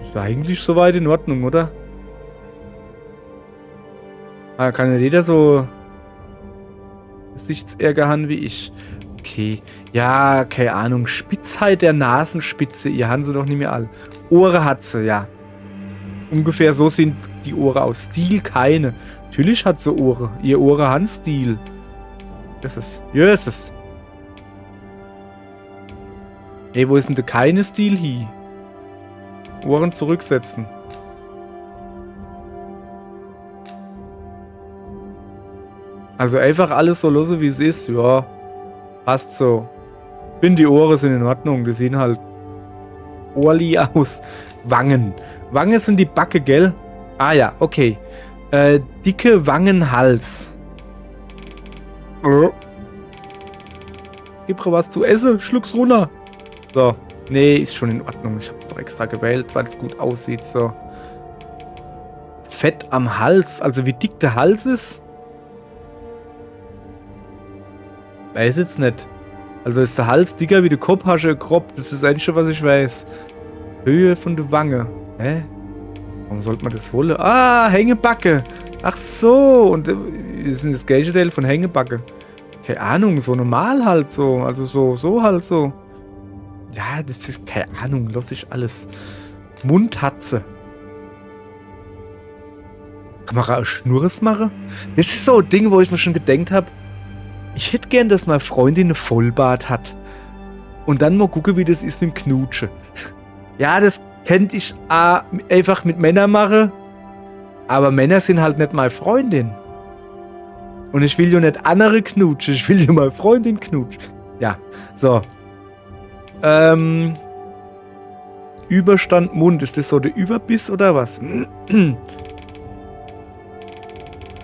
[SPEAKER 1] Ist eigentlich soweit in Ordnung, oder? Ah, kann ja jeder so Gesichtsärger haben wie ich. Okay. Ja, keine Ahnung. Spitzheit der Nasenspitze. Ihr haben sie doch nicht mehr alle. Ohren hat sie, ja. Ungefähr so sind die Ohren aus. Stil keine. Natürlich hat sie Ohren. Ihr Ohren haben Stil. Jesus. Ey, wo ist denn der keine Stil hier? Ohren zurücksetzen. Also einfach alles so lassen, wie es ist. Ja, passt so. Ich finde, die Ohren sind in Ordnung. Die sehen halt Ohrli aus. Wangen. Wangen sind die Backe, gell? Ah ja, okay. Dicke Wangenhals. Gib mir was zu essen. Schluck's runter. So. Nee, ist schon in Ordnung. Ich hab's doch extra gewählt, weil es gut aussieht. So. Fett am Hals. Also wie dick der Hals ist. Weiß jetzt nicht. Also ist der Hals dicker wie der Kopf, hast du einen Kopf. Das ist eigentlich schon, was ich weiß. Höhe von der Wange. Hä? Warum sollte man das wollen? Ah, Hängebacke. Ach so. Und ist denn das Gegenteil von Hängebacke? Keine Ahnung, so normal halt so. Also so halt so. Ja, das ist keine Ahnung. Lass ich alles. Mundhatze. Kann man auch Schnurres machen? Das ist so ein Ding, wo ich mir schon gedacht habe. Ich hätte gern, dass meine Freundin eine Vollbart hat. Und dann mal gucken, wie das ist mit dem Knutschen. Ja, das könnte ich einfach mit Männern machen. Aber Männer sind halt nicht meine Freundin. Und ich will ja nicht andere knutschen. Ich will ja meine Freundin knutschen. Ja, so. Überstand Mund. Ist das so der Überbiss oder was?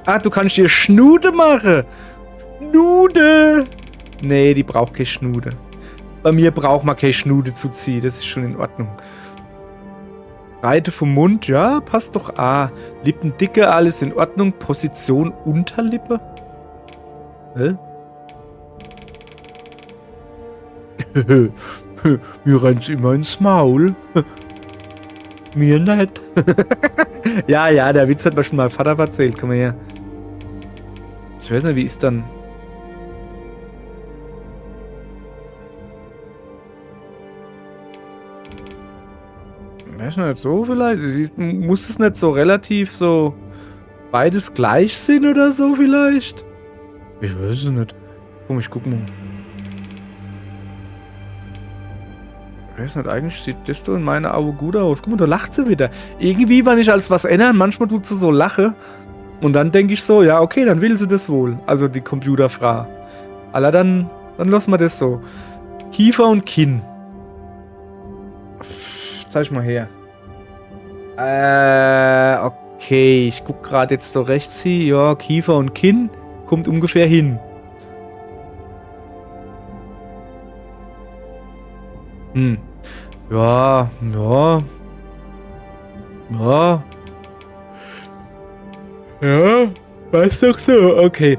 [SPEAKER 1] Ah, du kannst dir Schnude machen. Schnude. Nee, die braucht keine Schnude. Bei mir braucht man keine Schnude zu ziehen. Das ist schon in Ordnung. Breite vom Mund, ja, passt doch. Ah, Lippendicke, alles in Ordnung. Position Unterlippe. Hä? Mir rennt immer ins Maul. Mir nicht. Ja, der Witz hat mir schon mal Vater erzählt. Komm mal her. Ich weiß nicht, wie ist dann... Weiß nicht, so vielleicht? Muss es nicht so relativ so beides gleich sind oder so vielleicht? Ich weiß es nicht. Komm, ich guck mal. Ich weiß nicht, eigentlich sieht das doch in meinen Augen gut aus. Guck mal, da lacht sie wieder. Irgendwie, wenn ich als was ändern, manchmal tut sie so lache. Und dann denke ich so, ja, okay, dann will sie das wohl. Also die Computerfrau. Aber dann lassen wir das so. Kiefer und Kinn. Zeig mal her. Okay, ich guck gerade jetzt so rechts hier. Ja, Kiefer und Kinn kommt ungefähr hin. Ja. Ja, weiß doch so. Okay.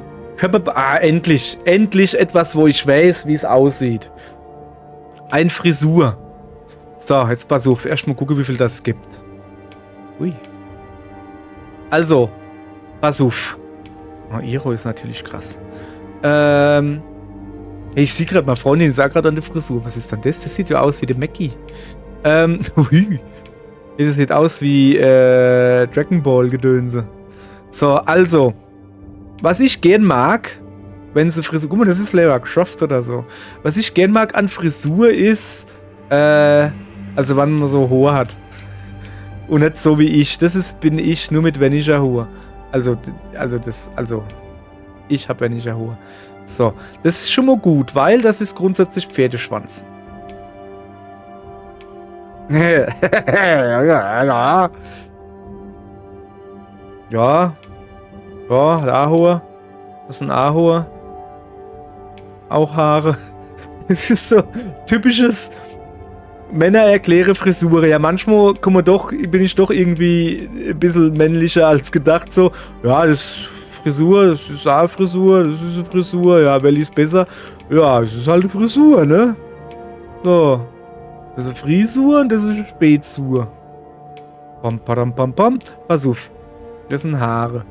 [SPEAKER 1] Endlich etwas, wo ich weiß, wie es aussieht. Ein Frisur. So, jetzt pass auf. Erstmal gucken, wie viel das gibt. Ui. Also, pass auf. Oh, Iro ist natürlich krass. Ich sehe gerade, meine Freundin sagt gerade an der Frisur. Was ist denn das? Das sieht ja aus wie der Mackie. Ui. Das sieht aus wie Dragon Ball Gedönse. So, also. Was ich gern mag, wenn sie Frisur... Guck mal, das ist Lara Croft oder so. Was ich gern mag an Frisur ist, also wenn man so Haar hat. Und nicht so wie ich. Bin ich, nur mit weniger Haar. Also, ich habe weniger Haar. So, das ist schon mal gut, weil das ist grundsätzlich Pferdeschwanz. Ja, Ahor. Das ist ein Ahor. Auch Haare. Das ist so typisches Männer erkläre Frisur. Ja, manchmal bin ich doch irgendwie ein bisschen männlicher als gedacht. So, ja, das Frisur, das ist eine Frisur, das ist eine Frisur. Ja, wer liest besser? Ja, es ist halt eine Frisur, ne? So. Das ist eine Frisur und das ist eine Spätsur. Pam, pam, pam, pam. Pass auf. Das sind Haare.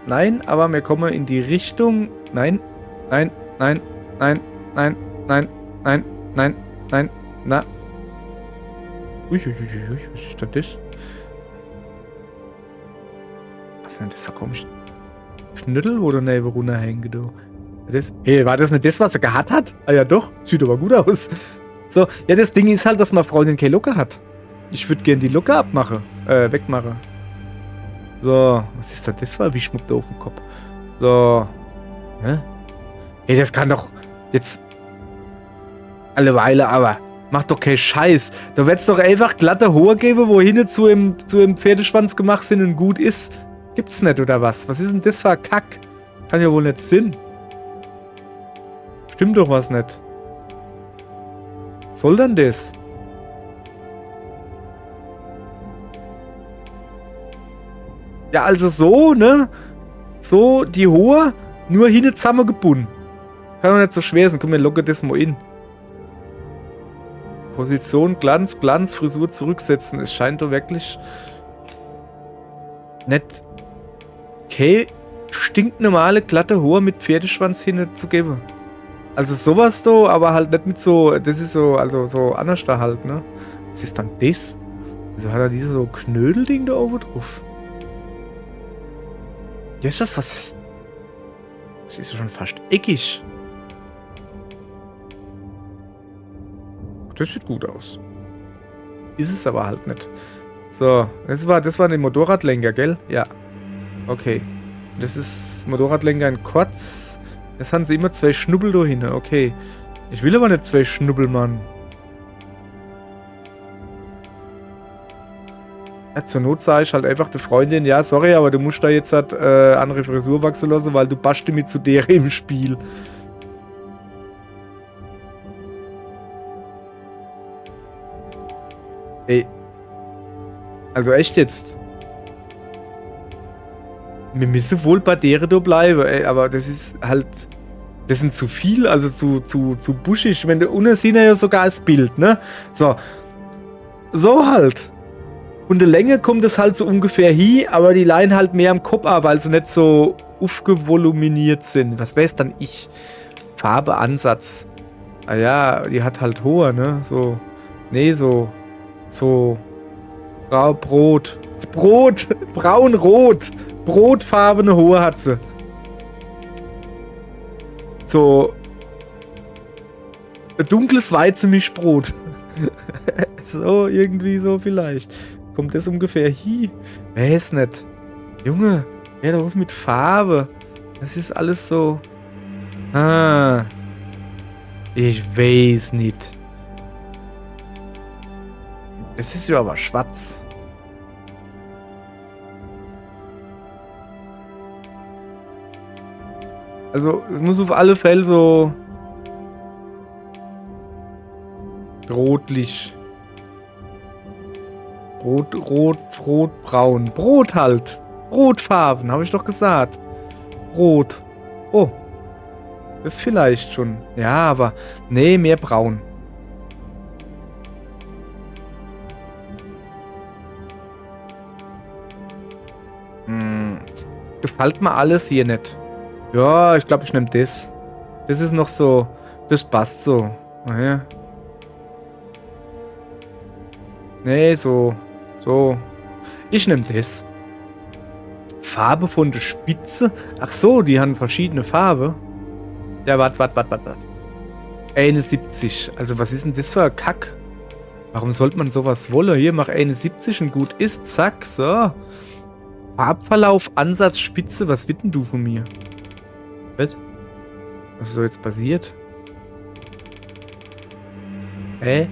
[SPEAKER 1] Nein, aber wir kommen in die Richtung. Nein. Na. Was ist denn das? Was ist denn das für komisch? Schnüttel oder neben runterhängen, du? War das nicht das, was er gehabt hat? Ah ja doch, sieht aber gut aus. So, ja, das Ding ist halt, dass meine Freundin keine Locke hat. Ich würde gerne die Locke wegmachen. So, was ist denn das für ein Wischmuck da auf dem Kopf? So. Hä? Ey, das kann doch jetzt alle Weile, aber mach doch keinen Scheiß. Da wird's doch einfach glatte Haare geben, wo hinten zu dem Pferdeschwanz gemacht sind und gut ist. Gibt's nicht, oder was? Was ist denn das für ein Kack? Kann ja wohl nicht Sinn. Stimmt doch was nicht. Was soll denn das? Ja, also so, ne? So, die Haare Nur hinten zusammengebunden. Kann doch nicht so schwer sein. Komm, wir loggen das mal in. Position, Glanz, Glanz, Frisur zurücksetzen. Es scheint doch wirklich nicht okay, stinknormale, glatte Haare mit Pferdeschwanz hinten zu geben. Also sowas da, aber halt nicht mit so, das ist so, also so anders da halt, ne? Was ist dann das? Wieso hat er diese so Knödelding da oben drauf? Ja, ist das was? Das ist schon fast eckig. Das sieht gut aus. Ist es aber halt nicht. So, das war der Motorradlenker, gell? Ja. Okay. Das ist Motorradlenker in kurz. Das haben sie immer 2 Schnubbel da hinten. Okay. Ich will aber nicht 2 Schnubbel, Mann. Ja, zur Not sage ich halt einfach der Freundin, ja, sorry, aber du musst da jetzt halt andere Frisur wachsen lassen, weil du passt mit zu der im Spiel. Ey. Also echt jetzt. Wir müssen wohl bei der da bleiben, ey, aber das ist halt. Das sind zu viel, also zu buschig. Wenn du unten sieht ja sogar als Bild, ne? So. So halt. Von der Länge kommt es halt so ungefähr hin, aber die Line halt mehr am Kopf ab, weil sie nicht so aufgevoluminiert sind. Was wäre es dann ich? Farbe, Ansatz. Ah ja, die hat halt hohe, ne? So. Nee, so. Brot. Braun-rot. Brotfarbene hohe hat sie. So. Ein dunkles Weizenmischbrot. So, irgendwie so vielleicht. Kommt das ungefähr hier? Weiß nicht. Junge, hör doch auf mit Farbe. Das ist alles so. Ah. Ich weiß nicht. Es ist ja aber schwarz. Also, es muss auf alle Fälle so rotlich. Rot-braun. Brot halt. Brotfarben, habe ich doch gesagt. Rot. Oh. Das vielleicht schon. Ja, aber nee, mehr braun. Gefällt mir alles hier nicht. Ja, ich glaube, ich nehme das. Das ist noch so. Das passt so. Naja. Nee, so. So. Ich nehme das. Farbe von der Spitze. Ach so, die haben verschiedene Farbe. Ja, warte. 71. Also, was ist denn das für ein Kack? Warum sollte man sowas wollen? Hier, mach 71 und gut ist. Zack, so. Farbverlauf, Ansatz, Spitze. Was wird denn du von mir? Was ist so jetzt passiert? Hä?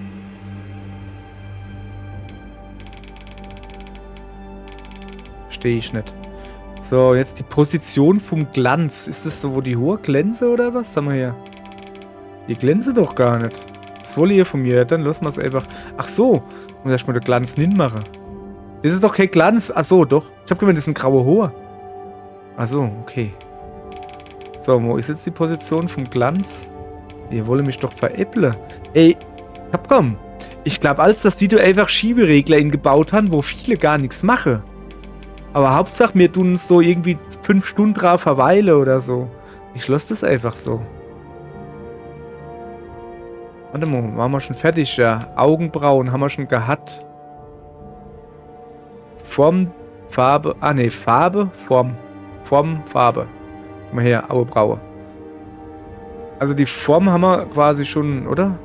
[SPEAKER 1] Verstehe ich nicht. So, jetzt die Position vom Glanz. Ist das so, wo die hohe glänze oder was? Sag mal her. Die glänze doch gar nicht. Was wollt ihr von mir? Ja, dann lassen wir es einfach. Ach so. Muss erstmal den Glanz nicht machen. Das ist doch kein Glanz. Ach so, doch. Ich hab gemeint, das ist ein grauer Haar. Ach so, okay. So, wo ist jetzt die Position vom Glanz? Ihr wollt mich doch veräppeln. Ey, Capcom. Ich glaube, als dass die da einfach Schieberegler gebaut haben, wo viele gar nichts machen. Aber Hauptsache, wir tun uns so irgendwie 5 Stunden drauf verweilen oder so. Ich lasse das einfach so. Warte mal, waren wir schon fertig, ja. Augenbrauen haben wir schon gehabt. Form, Farbe. Ah ne, Farbe, Form. Form, Farbe. Guck mal her, Augenbraue. Also die Form haben wir quasi schon, oder?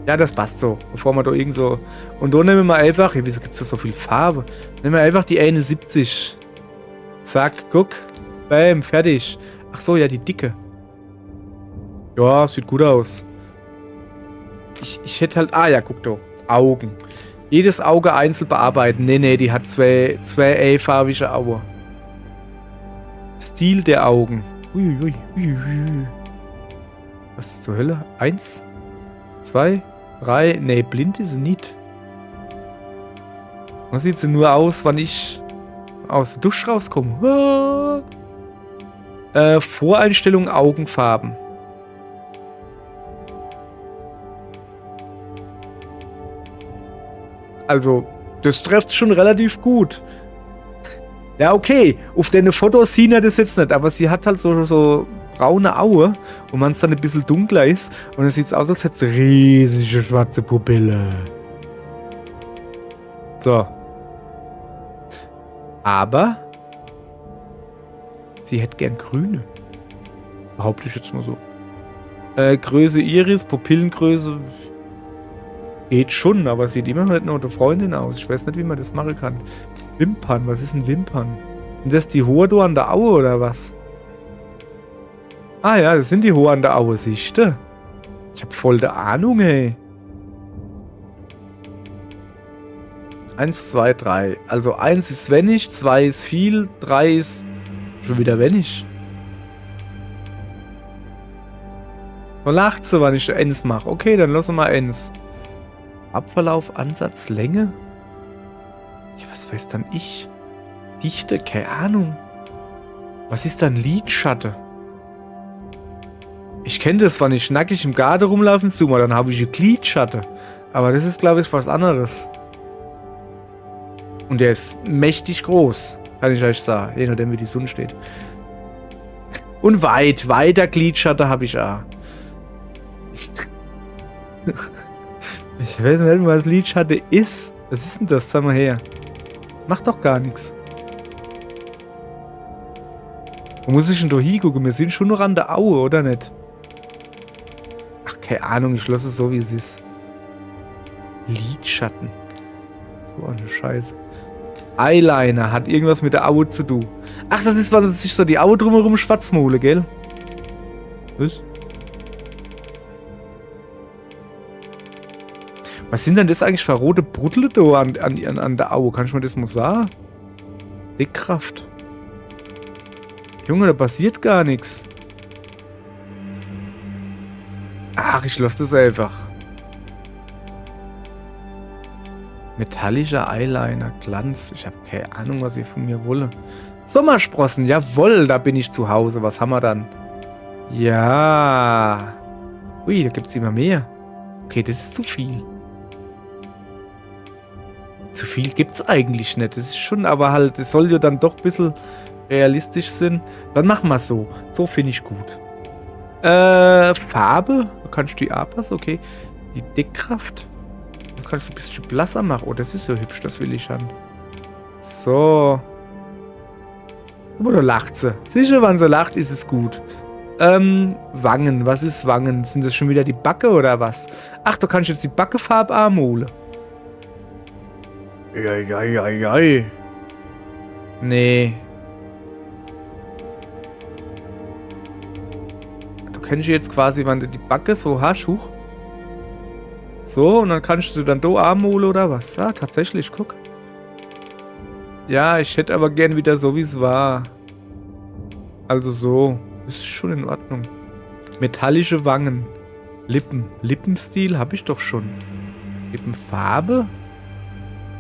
[SPEAKER 1] Ja, das passt so. Bevor wir da irgend so. Und da nehmen wir einfach. Ja, wieso gibt es da so viel Farbe? Nehmen wir einfach die 71. Zack, guck. Bam, fertig. Ach so, ja, die dicke. Ja, sieht gut aus. Ich hätte halt. Ah ja, guck da. Augen. Jedes Auge einzeln bearbeiten. Nee, die hat zwei farbige Augen. Stil der Augen. Uiuiui. Was zur Hölle? 1, 2, 3. Nee, blind ist sie nicht. Was sieht sie nur aus, wann ich aus der Dusche rauskomme? Voreinstellung Augenfarben. Also, das trifft schon relativ gut. Ja, okay. Auf deine Fotos sieht er das jetzt nicht, aber sie hat halt so braune Augen, wo man es dann ein bisschen dunkler ist. Und dann sieht es aus, als hätte sie riesige schwarze Pupille. So. Aber sie hätte gern grüne. Behaupte ich jetzt mal so. Größe Iris, Pupillengröße geht schon, aber sieht immer noch nicht nach der Freundin aus. Ich weiß nicht, wie man das machen kann. Wimpern, was ist denn Wimpern? Sind das die Hohe an der Aue oder was? Ah ja, das sind die Hohe an der Aue, siehste. Ich hab voll der Ahnung, ey. 1, 2, 3. Also 1 ist wenig, 2 ist viel, 3 ist schon wieder wenig. So lacht sie, wenn ich 1 mache. Okay, dann lassen wir 1. Abverlauf, Ansatz, Länge. Ja, was weiß dann ich? Dichte, keine Ahnung. Was ist dann Lidschatten? Ich kenne das, wenn ich nackig im Garten rumlaufen zoome, dann habe ich eine Lidschatten. Aber das ist, glaube ich, was anderes. Und der ist mächtig groß, kann ich euch sagen. Je nachdem, wie die Sonne steht. Und weiter Glidschatten habe ich auch. Ich weiß nicht, was Lidschatten ist. Was ist denn das? Sag mal her. Macht doch gar nichts. Wo muss ich denn da hingucken? Wir sind schon noch an der Aue, oder nicht? Ach, keine Ahnung. Ich lasse es so, wie es ist. Lidschatten. So eine Scheiße. Eyeliner hat irgendwas mit der Aue zu tun. Ach, das ist, weil sich so die Aue drumherum schwarz mole, gell? Was? Was sind denn das eigentlich für rote Bruttel da an der Aue? Kann ich mir das mal sagen? Dickkraft. Junge, da passiert gar nichts. Ach, ich lasse das einfach. Metallischer Eyeliner, Glanz. Ich habe keine Ahnung, was ihr von mir wolle. Sommersprossen, jawohl, da bin ich zu Hause. Was haben wir dann? Ja. Ui, da gibt es immer mehr. Okay, das ist zu viel. Zu viel gibt's eigentlich nicht. Das ist schon, aber halt, es soll ja dann doch ein bisschen realistisch sein. Dann machen wir es so. So finde ich gut. Farbe. Da kannst du die anpassen, okay. Die Dickkraft. Da kannst du ein bisschen blasser machen. Oh, das ist so hübsch, das will ich an. So. Oder lacht sie? Sicher, wenn sie lacht, ist es gut. Wangen. Was ist Wangen? Sind das schon wieder die Backe oder was? Ach, du kannst jetzt die Backefarbe anmalen. Eieieiei. Nee. Du kannst jetzt quasi, wenn du die Backe so hast, hoch. So, und dann kannst du dann da anmalen oder was? Ja, tatsächlich, guck. Ja, ich hätte aber gern wieder so, wie es war. Also so. Das ist schon in Ordnung. Metallische Wangen. Lippen. Lippenstil habe ich doch schon. Lippenfarbe?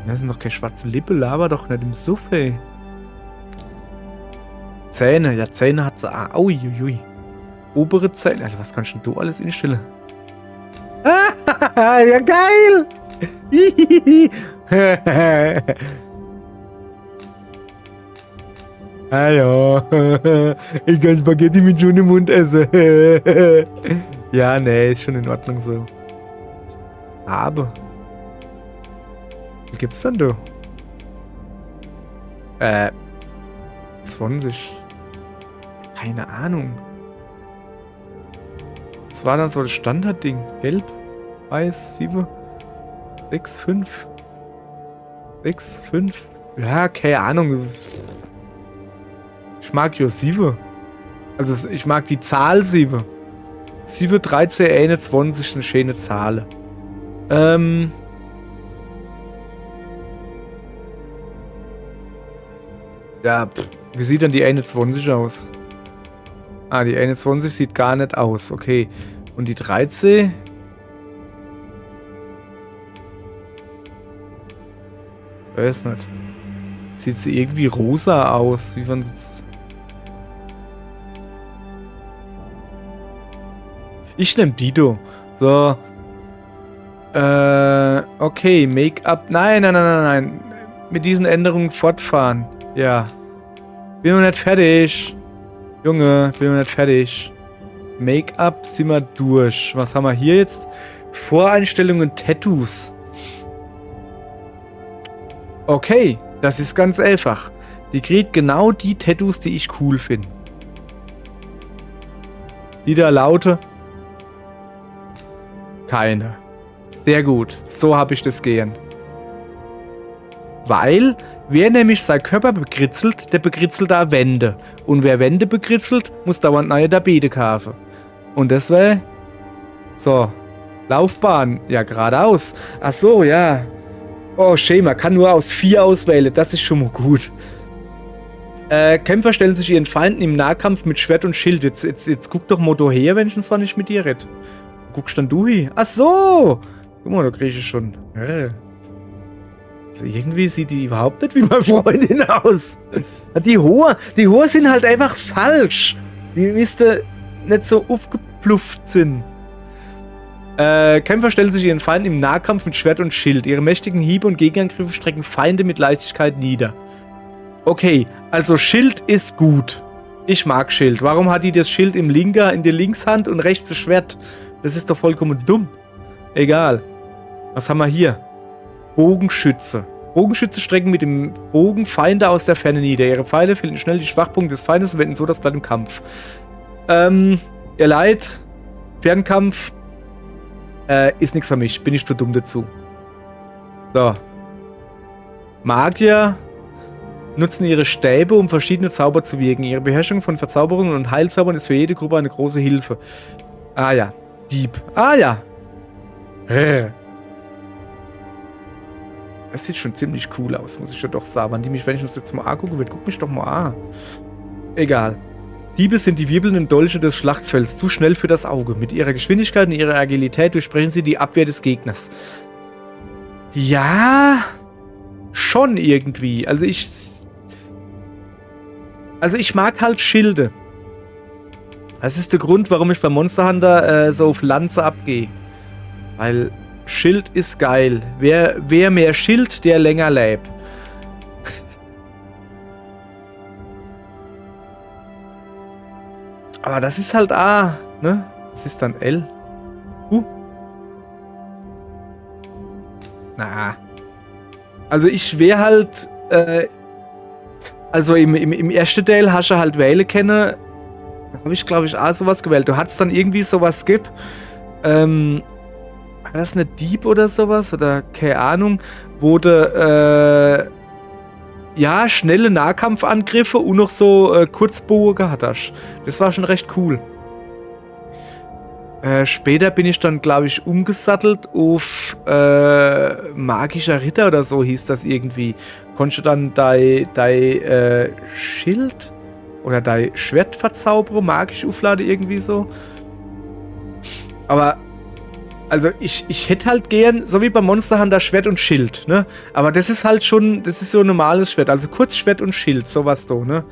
[SPEAKER 1] Das sind doch keine schwarze Lippe, laber doch nicht im Suff, ey. Zähne, ja, Zähne hat sie. Ah, uiuiui. Obere Zähne. Also, was kannst du alles instellen? Ja, geil! Ah ja. Ich kann Spaghetti mit so einem Mund essen. Ja, nee, ist schon in Ordnung so. Aber. Wie gibt's denn da? 20. Keine Ahnung. Was war dann so das Standardding? Gelb? Weiß? 7? 6? 5? 6? 5? Ja, keine Ahnung. Ich mag ja 7. Also ich mag die Zahl 7. 7, 13, 21 ist eine schöne Zahl. Ja, wie sieht dann die 21 aus? Ah, die 21 sieht gar nicht aus. Okay. Und die 13? Weiß nicht. Sieht sie irgendwie rosa aus, wie man es. Ich nehme Dido. So. Okay, Make-up. Nein. Mit diesen Änderungen fortfahren. Ja. Bin noch nicht fertig. Junge, bin noch nicht fertig. Make-up sind wir durch. Was haben wir hier jetzt? Voreinstellungen, Tattoos. Okay, das ist ganz einfach. Die kriegt genau die Tattoos, die ich cool finde. Die da laute. Keine. Sehr gut. So habe ich das gehen. Weil, wer nämlich seinen Körper bekritzelt, der bekritzelt da Wände. Und wer Wände bekritzelt, muss dauernd neue Tapete kaufen. Und das wäre... So. Laufbahn. Ja, geradeaus. Ach so, ja. Oh, schön, man kann nur aus 4 auswählen. Das ist schon mal gut. Kämpfer stellen sich ihren Feinden im Nahkampf mit Schwert und Schild. Jetzt guck doch mal her, wenn ich zwar nicht mit dir red. Guckst dann du hin? Ach so! Guck mal, da krieg ich schon. Also irgendwie sieht die überhaupt nicht wie meine Freundin aus. Die Haare sind halt einfach falsch. Die müsste nicht so aufgeplufft sind. Kämpfer stellen sich ihren Feinden im Nahkampf mit Schwert und Schild. Ihre mächtigen Hiebe und Gegenangriffe strecken Feinde mit Leichtigkeit nieder. Okay, also Schild ist gut. Ich mag Schild. Warum hat die das Schild in der Linkshand und rechts das Schwert? Das ist doch vollkommen dumm. Egal. Was haben wir hier? Bogenschütze. Bogenschütze strecken mit dem Bogen Feinde aus der Ferne nieder. Ihre Pfeile finden schnell die Schwachpunkte des Feindes und wenden so das Blatt im Kampf. Ihr Leid, Fernkampf, ist nichts für mich. Bin ich zu dumm dazu. So. Magier nutzen ihre Stäbe, um verschiedene Zauber zu wirken. Ihre Beherrschung von Verzauberungen und Heilzaubern ist für jede Gruppe eine große Hilfe. Ah ja. Dieb. Ah ja. Das sieht schon ziemlich cool aus, muss ich ja doch sagen. Wenn die mich wenigstens jetzt mal angucken wird, guck mich doch mal an. Egal. Diebe sind die wirbelnden Dolche des Schlachtfelds, zu schnell für das Auge. Mit ihrer Geschwindigkeit und ihrer Agilität durchbrechen sie die Abwehr des Gegners. Ja, schon irgendwie. Also ich mag halt Schilde. Das ist der Grund, warum ich bei Monster Hunter so auf Lanze abgehe. Weil Schild ist geil. Wer mehr Schild, der länger lebt. Aber das ist halt A, ne? Das ist dann L. Na. Also ich wäre halt, also im ersten Teil hast du halt wählen können. Habe ich, glaube ich, auch sowas gewählt. Du hattest dann irgendwie sowas gibt. War das eine Dieb oder sowas? Oder keine Ahnung. Wo du, ja, schnelle Nahkampfangriffe und noch so Kurzbogen gehabt hast. Das war schon recht cool. Später bin ich dann, glaube ich, umgesattelt auf magischer Ritter oder so hieß das irgendwie. Konntest du dann dein Schild oder dein Schwert verzaubern, magisch aufladen, irgendwie so. Aber also ich hätte halt gern, so wie bei Monster Hunter, Schwert und Schild, ne? Aber das ist halt schon, das ist so ein normales Schwert, also Kurzschwert und Schild, sowas so, ne?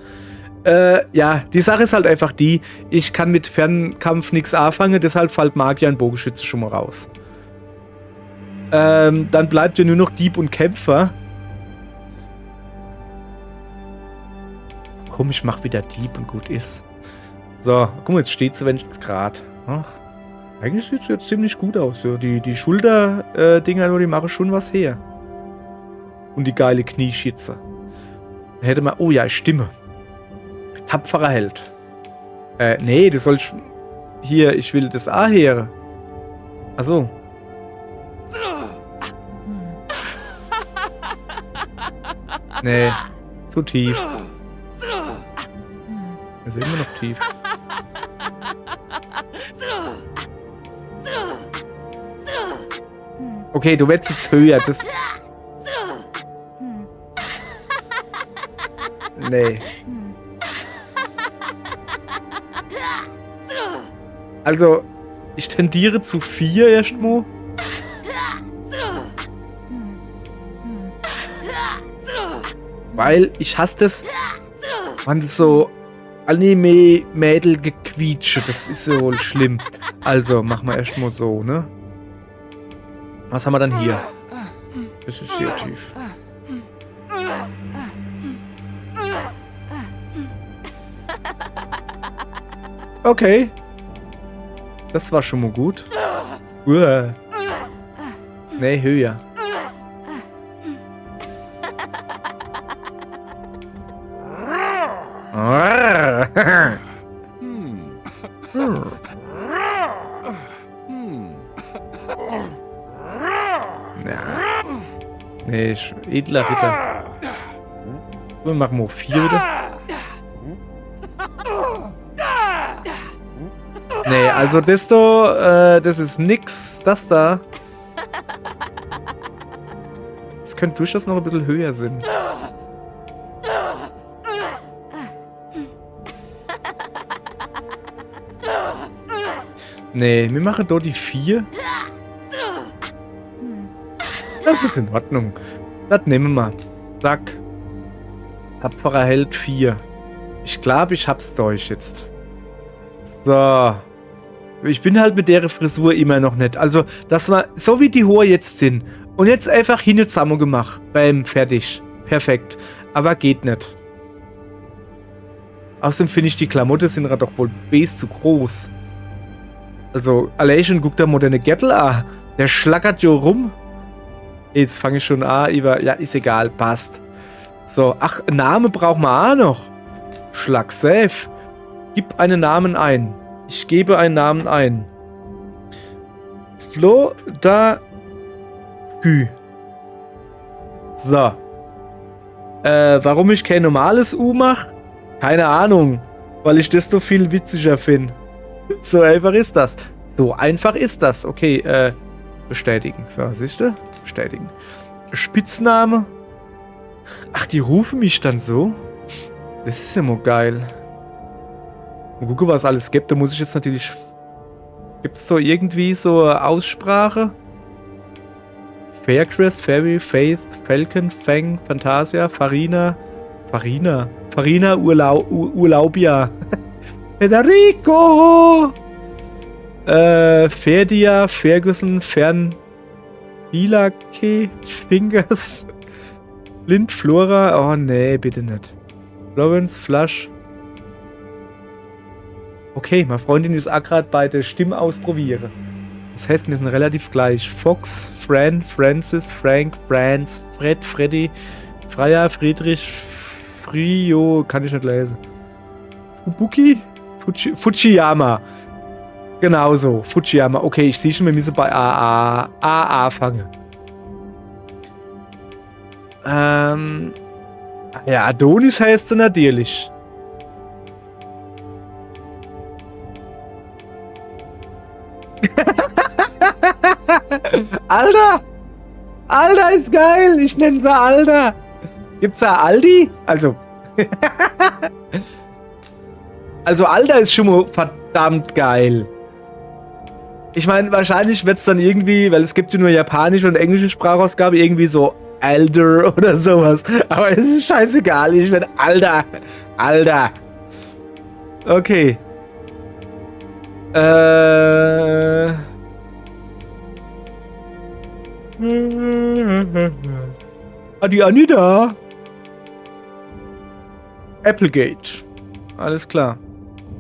[SPEAKER 1] Ja, die Sache ist halt einfach die, ich kann mit Fernkampf nichts anfangen, deshalb fällt Magier und Bogenschütze schon mal raus. Dann bleibt ja nur noch Dieb und Kämpfer. Komm, ich mach wieder Dieb und gut ist. So, guck mal, jetzt steht sie wenigstens gerade. Ach, eigentlich sieht es jetzt ziemlich gut aus. Ja. Die Schulter-Dinger, die machen schon was her. Und die geile Knieschütze. Da hätte man, oh ja, Stimme. Tapferer Held. Nee, du sollst... Hier, ich will das A her. Achso. Nee, zu tief. Das ist immer noch tief. Okay, du wirst jetzt höher. Das... Nee. Also, ich tendiere zu 4 erstmal. Weil ich hasse das, wenn das so Anime-Mädel-Gequietsche. Das ist ja wohl schlimm. Also, machen wir erstmal so, ne? Was haben wir dann hier? Das ist sehr tief. Okay. Das war schon mal gut. Uah. Nee, höher. Nee, edler Ritter. Wir machen mal 4 wieder. Nee, also das ist nix. Das da. Das könnte durchaus noch ein bisschen höher sein. Nee, wir machen dort die 4. Das ist in Ordnung. Das nehmen wir. Zack. Tapferer Held 4. Ich glaube, ich hab's durch jetzt. So. Ich bin halt mit der Frisur immer noch nicht. Also, das war so wie die Haare jetzt sind. Und jetzt einfach hin zusammen gemacht. Bam, fertig. Perfekt. Aber geht nicht. Außerdem finde ich, die Klamotten sind doch wohl best zu groß. Also, allein guckt der moderne Gürtel an. Der schlackert jo rum. Jetzt fange ich schon an über... Ja, ist egal, passt. So, ach, Name brauchen wir auch noch. Schlag safe. Gib einen Namen ein. Ich gebe einen Namen ein. Flo da Gü. So. Warum ich kein normales U mache? Keine Ahnung. Weil ich das so viel witziger finde. So einfach ist das. So einfach ist das. Okay, bestätigen. So, siehst du? Bestätigen. Spitzname. Ach, die rufen mich dann so? Das ist ja mal geil. Mal gucken, was alles gibt. Da muss ich jetzt natürlich... Gibt es so irgendwie so eine Aussprache? Faircrest, Fairy, Faith, Falcon, Fang, Fantasia, Farina, Urlaubia. Federico! Ferdia, Ferguson, Bilake, Fingers, Blind, Flora. Oh nee, bitte nicht. Florence, Flush. Okay, meine Freundin ist auch gerade bei der Stimme ausprobieren. Das heißt, wir sind relativ gleich. Fox, Fran, Francis, Frank, Franz, Fred, Freddy, Freya, Friedrich, Frio, kann ich nicht lesen. Fubuki? Fujiyama. Genauso, Fujiyama. Okay, ich sehe schon, wir müssen bei AA fangen. Ja, Adonis heißt er natürlich. Alter! Alter ist geil! Ich nenne sie Alter! Gibt's da Aldi? Also. Also Alter ist schon mal verdammt geil. Ich meine, wahrscheinlich wird es dann irgendwie, weil es gibt ja nur japanische und englische Sprachausgabe, irgendwie so Elder oder sowas. Aber es ist scheißegal, ich werde Alter. Alter. Okay. Die Anita. Applegate. Alles klar.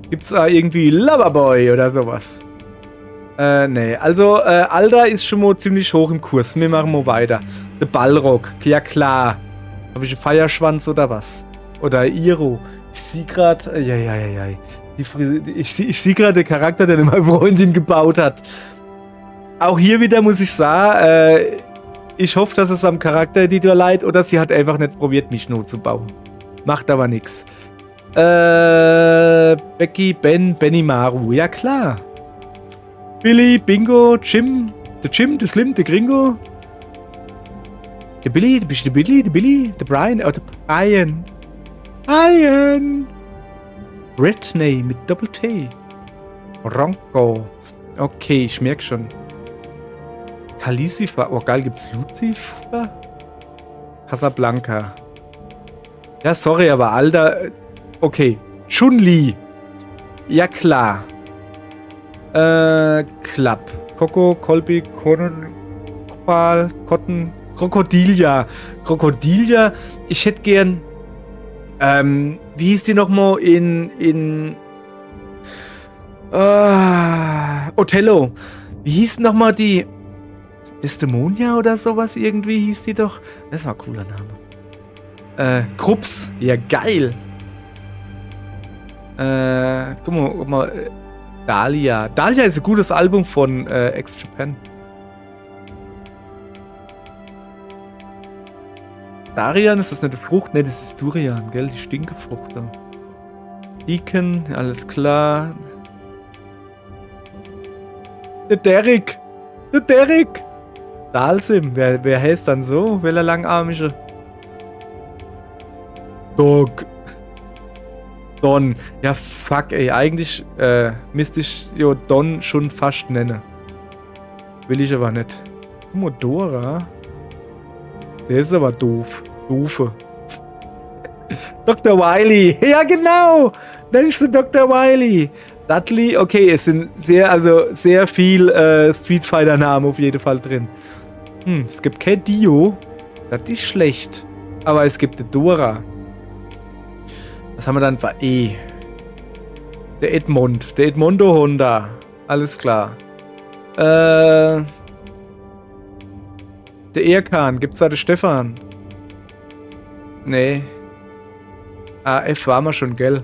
[SPEAKER 1] Gibt's da irgendwie Loverboy oder sowas? Nee. Also, Alter ist schon mal ziemlich hoch im Kurs. Wir machen mal weiter. Der Ballrock. Ja, klar. Habe ich einen Feierschwanz oder was? Oder Iro. Ich sehe gerade... Ja. Ich sehe gerade den Charakter, den meine Freundin gebaut hat. Auch hier wieder muss ich sagen, ich hoffe, dass es am Charaktereditor leid oder sie hat einfach nicht probiert, mich nur zu bauen. Macht aber nichts. Becky, Ben, Benimaru. Ja, klar. Billy, Bingo, Jim. Der Jim, der Slim, der Gringo. Der Billy, der Brian, der Brian. Brian. Britney mit Doppel-T. Ronco. Okay, ich merke schon. Calicifer. Oh, geil, gibt's Lucifer? Casablanca. Ja, sorry, aber Alter. Okay. Chun-Li. Ja, klar. Klapp. Coco, Colby, Kopal, Cotton, Crocodilia. Crocodilia. Ich hätte gern. Wie hieß die nochmal in Othello. Wie hieß nochmal die? Desdemonia oder sowas irgendwie hieß die doch. Das war ein cooler Name. Krups. Ja, geil. Guck mal. Dahlia. Dahlia ist ein gutes Album von Ex-Japan. Darian, ist das nicht eine Frucht? Ne, das ist Durian, gell? Die Stinkefrucht da. Deacon, alles klar. Der Derek. Der Derek. Dalsim. Wer heißt dann so? Welcher langarmische? Dog. Don. Ja, fuck, ey. Eigentlich müsste ich Don schon fast nennen. Will ich aber nicht. Commodora. Der ist aber doof. Doofe. Dr. Wily. Ja, genau. Nennst du Dr. Wily. Dudley. Okay, es sind sehr viel Street Fighter Namen auf jeden Fall drin. Es gibt kein Dio. Das ist schlecht. Aber es gibt eine Dora. Was haben wir dann für E? Der Edmond. Der Edmondo Honda. Alles klar. Der Erkan. Gibt's da den Stefan? Nee. F war wir schon, gell?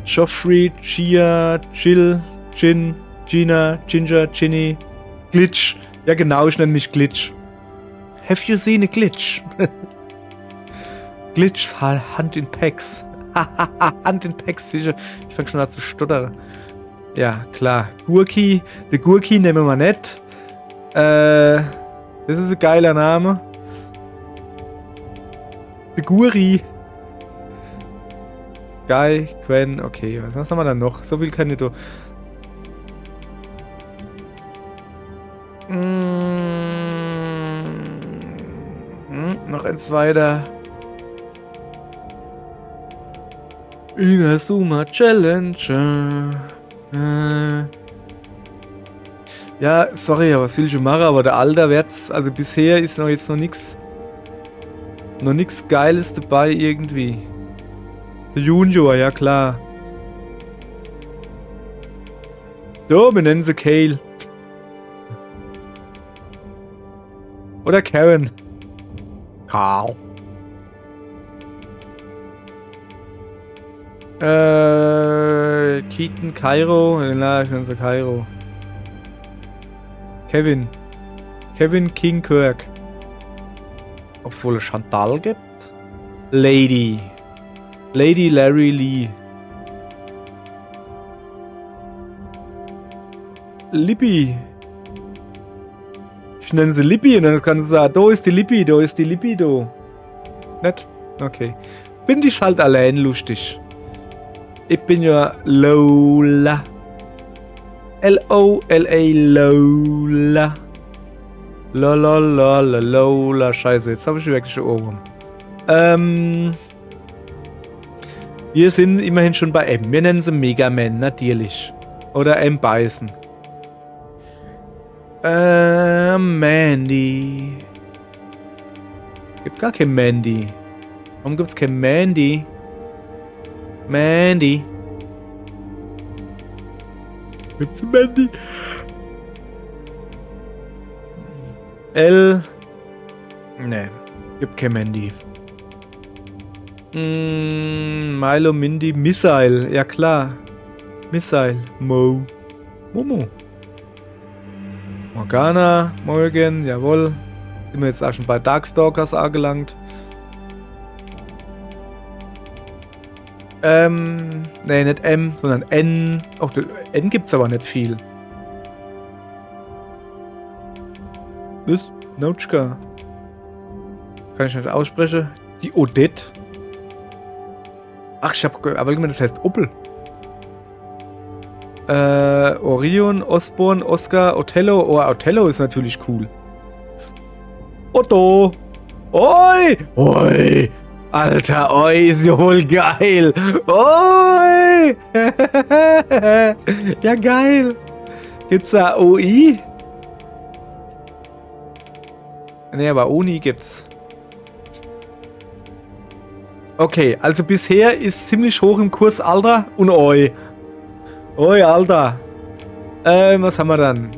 [SPEAKER 1] Joffrey, Chia, Jill, Jin, Gina, Ginger, Ginny, Glitch. Ja genau, ich nenne mich Glitch. Have you seen a Glitch? Glitch's Hand in Packs. Hand in Packs, sicher. Ich fange schon an zu stottern. Ja, klar. Gurki. Der Gurki nehmen wir nicht. Das ist ein geiler Name. Der Guri. Guy, Gwen, okay. Was haben wir dann noch? So viel kann ich da. Noch eins weiter. Inazuma Challenger. Ja, sorry, was will ich machen, aber der Alter wird's, also bisher ist jetzt noch nichts Geiles dabei irgendwie. Der Junior, ja klar. So, wir nennen sie Kale. Oder Karen. Carl. Keaton, Cairo. Na, ich nenne sie Cairo. Kevin King Kirk. Ob es wohl eine Chantal gibt? Lady Larry Lee. Lippi. Ich nenne sie Lippi und dann kann sie sagen, da ist die Lippi, da ist die Lippi, da. Nett? Okay. Finde ich halt allein lustig. Ich bin ja Lola. Lola. Lola. Lola. Scheiße, jetzt habe ich wirklich einen Ohrwurm. Wir sind immerhin schon bei M. Wir nennen sie Mega Man, natürlich. Oder M. Bison. Mandy. Gibt gar kein Mandy. Warum gibt's kein Mandy? Mandy. Gibt's Mandy? L. Ne, gibt kein Mandy. Milo, Mindy, Missile. Ja klar. Missile. Momo. Morgana, Morgan, jawohl. Sind wir jetzt auch schon bei Darkstalkers angelangt. Ne, nicht M, sondern N. Auch N gibt's aber nicht viel. Was? Notchka. Kann ich nicht aussprechen. Die Odette. Ach, ich hab gehört, aber das heißt Opel. Orion, Osborn, Oscar, Othello. Oh, Othello ist natürlich cool. Otto. Oi. Oi. Alter, oi, ist ja wohl geil. Oi. Ja, geil. Gibt's da OI? Ne, aber ONI gibt's. Okay, also bisher ist ziemlich hoch im Kurs Alter und Oi. Oi, Alter. Was haben wir dann?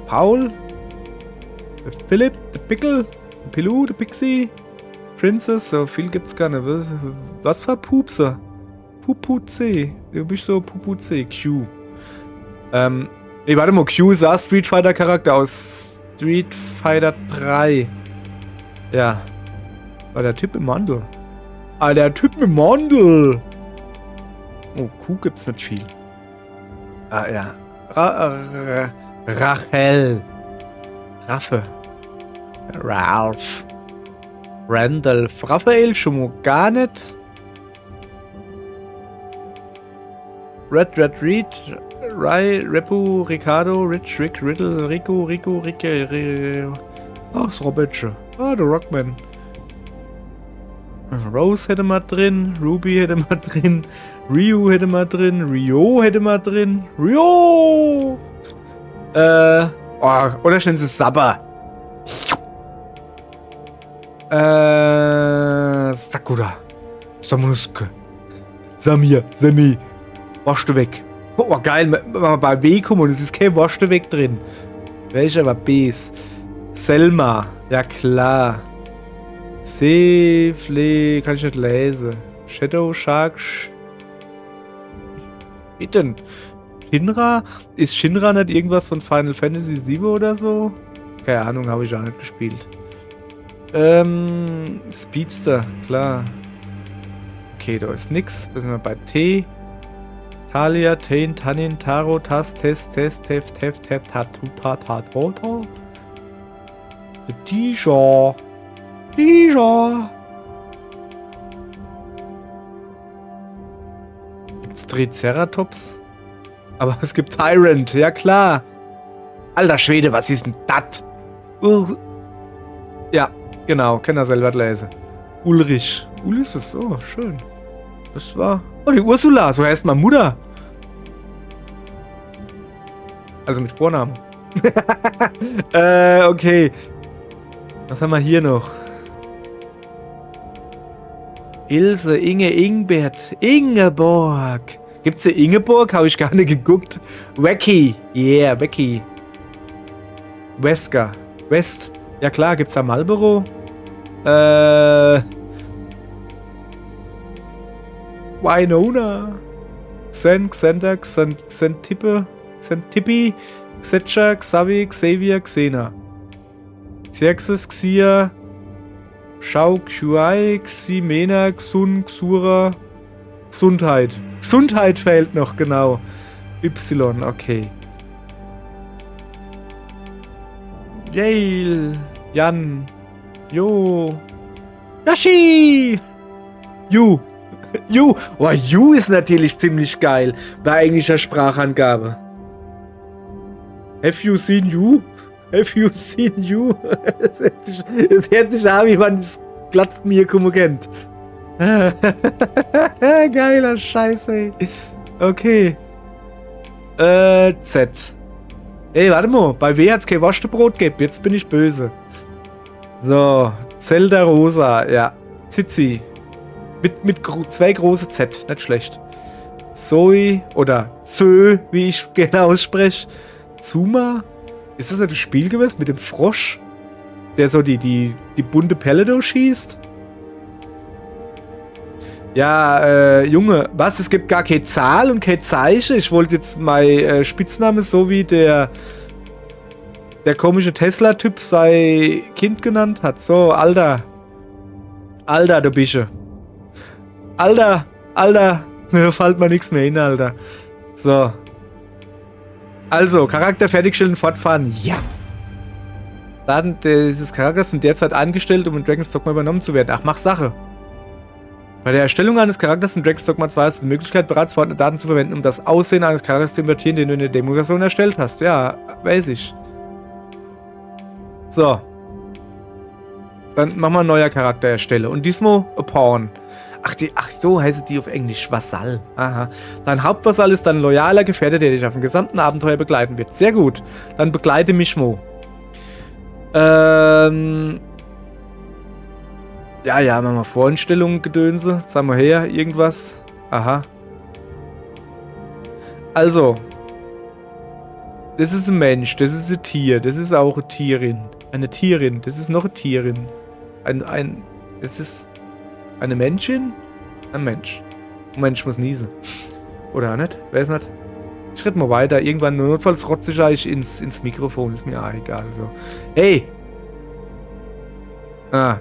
[SPEAKER 1] Paul? Philipp? Der Pickel? Der Pilou? Der Pixie? Princess? So viel gibt's gar nicht. Was für Pupse? Pupu-C. Du bist so Pupu-C. Q. Nee, warte mal. Q ist auch Street Fighter Charakter aus Street Fighter 3. Ja. War der Typ im Mandel. Ah, der Typ im Mandel. Oh, Q gibt's nicht viel. Ah, ja. Rachel. Raffe. Ralph. Randolph. Raphael schon mal gar nicht. Red Reed. Rai, Repu, Ricardo, Rich, Rick, Riddle, Rico, Ricke. Ach, das Robetsche. Ah, der Rockman. Rose hätte man drin, Ruby hätte man drin, Ryu hätte man drin, Rio hätte man drin, Rio! Oder schnell sie Sabba. Sakura. Samunusuke. Samir, Semi. Wasch du weg. Oh, geil, bei W kommen und es ist kein Wasch du weg drin. Welcher war B's? Selma. Ja, klar. Seefle, kann ich nicht lesen. Shadow Shark. Bitte. Shinra? Ist Shinra nicht irgendwas von Final Fantasy 7 oder so? Keine Ahnung, habe ich auch nicht gespielt. Speedster, klar. Okay, da ist nix. Da sind wir bei T. Talia, Tain, Tanin, Taro, Tas, Test, Tef, Tef, Tatu, Tata. Dieser. Gibt's Triceratops? Aber es gibt Tyrant, ja klar. Alter Schwede, was ist denn das? Ja, genau, kann er selber lesen. Ulrich. Ulysses, oh, schön. Das war... Oh, die Ursula, so heißt meine Mutter. Also mit Vornamen. Okay. Was haben wir hier noch? Ilse, Inge, Ingbert, Ingeborg. Gibt's eine Ingeborg? Habe ich gar nicht geguckt. Wacky. Yeah, Wacky. Wesker. West. Ja klar, gibt's da Marlboro? Winona. Xander, Xantippe, Xetcha, Xavi, Xavier, Xena. Xerxes, Xia, Shao, Xuai, Ximena, Xun, Xura, Gesundheit. Gesundheit fehlt noch, genau. Y, okay. Yale, Jan, Jo, Yoshi, Yu. Oh, Yu ist natürlich ziemlich geil bei englischer Sprachangabe. Have you seen you? Have you seen you? Das hört sich an, wie man es glatt von mir kennt. Geiler Scheiß, ey. Okay. Z. Ey, warte mal. Bei W hat's kein Waschbrot gegeben. Jetzt bin ich böse. So. Zelda Rosa. Ja. Zizi. Mit zwei große Z. Nicht schlecht. Zoe. Oder Zö, wie ich es gerne ausspreche. Zuma. Ist das nicht das Spiel gewesen mit dem Frosch? Der so die bunte Pelle durchschießt? Ja, Junge, was? Es gibt gar keine Zahl und kein Zeichen. Ich wollte jetzt mein Spitzname, so wie der komische Tesla-Typ sein Kind genannt hat. So, Alter. Alter, du Bische. Alter. Mir fällt mir nichts mehr hin, Alter. So. Also, Charakter fertigstellen, fortfahren. Ja. Daten dieses Charakters sind derzeit angestellt, um in Dragon's Dogma übernommen zu werden. Ach, mach Sache. Bei der Erstellung eines Charakters in Dragon's Dogma 2 hast du die Möglichkeit, bereits vorhandene Daten zu verwenden, um das Aussehen eines Charakters zu invertieren, den du in der Demo-Version erstellt hast. Ja, weiß ich. So. Dann machen wir einen neuen Charakter erstellen. Und diesmal a Pawn. Ach so heißt die auf Englisch. Vasall. Aha. Dein Hauptvasall ist ein loyaler Gefährte, der dich auf dem gesamten Abenteuer begleiten wird. Sehr gut. Dann begleite mich, Mo. Ja, machen wir Voreinstellungen, Gedönse. Sagen wir her, irgendwas. Aha. Also. Das ist ein Mensch, das ist ein Tier, das ist auch eine Tierin. Eine Tierin, das ist noch eine Tierin. Das ist eine Menschin? Ein Mensch. Ein Mensch muss niesen. Oder nicht? Weiß nicht. Ich rede mal weiter. Irgendwann, notfalls rotze ich ins Mikrofon. Ist mir auch egal. So. Hey!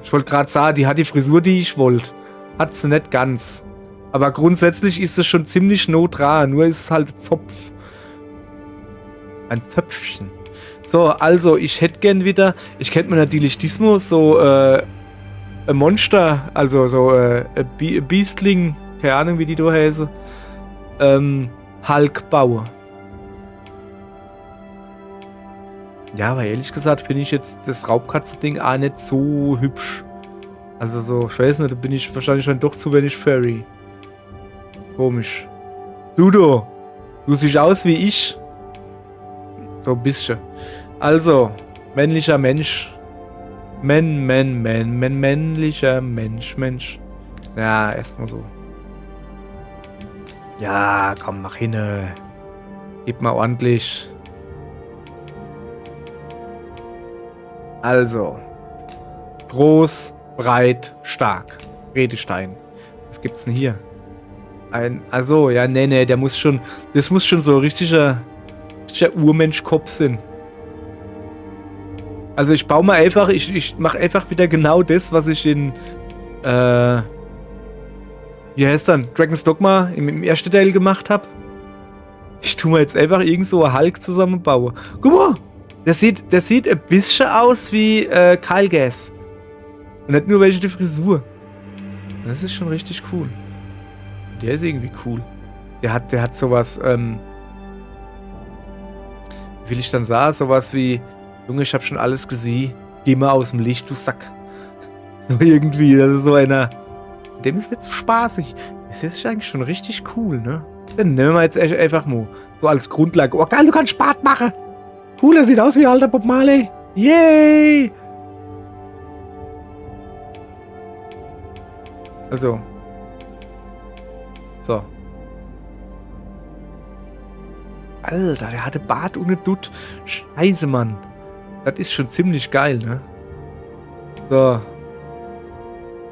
[SPEAKER 1] Ich wollte gerade sagen, die hat die Frisur, die ich wollte. Hat sie nicht ganz. Aber grundsätzlich ist es schon ziemlich nah dran. Nur ist es halt ein Zopf. Ein Zöpfchen. So, also, ich hätte gern wieder. Ich könnte mir natürlich diesmal so, ein Monster, also so, ein Biestling, keine Ahnung, wie die da heißen, Hulk bauen. Ja, aber ehrlich gesagt finde ich jetzt das Raubkatzen-Ding auch nicht so hübsch. Also so, ich weiß nicht, da bin ich wahrscheinlich schon doch zu wenig Furry. Komisch. Du siehst aus wie ich. So ein bisschen. Also, männlicher Mensch. Männlicher Mensch. Ja, erstmal so. Ja, komm, mach hin. Gib mal ordentlich. Also. Groß, breit, stark. Redestein. Was gibt's denn hier? Also, ja, nee, der muss schon. Das muss schon so richtiger Urmensch-Kopf sein. Also ich baue mal einfach, ich mache einfach wieder genau das, was ich in, wie heißt dann, Dragon's Dogma im ersten Teil gemacht habe. Ich tue mir jetzt einfach irgend so einen Hulk zusammenbauen. Guck mal, der sieht ein bisschen aus wie Kyle Gass. Und nicht nur welche die Frisur. Das ist schon richtig cool. Der ist irgendwie cool. Der hat sowas, wie will ich dann sagen, sowas wie, Junge, ich hab schon alles gesehen. Geh mal aus dem Licht, du Sack. So irgendwie, das ist so einer. Dem ist nicht so spaßig. Das ist eigentlich schon richtig cool, ne? Dann nehmen wir jetzt einfach mal so als Grundlage. Oh geil, du kannst Spat machen. Cool, er sieht aus wie alter Bob Marley. Yay! Also. So. Alter, der hatte Bart ohne Dutt. Scheiße, Mann. Das ist schon ziemlich geil, ne? So.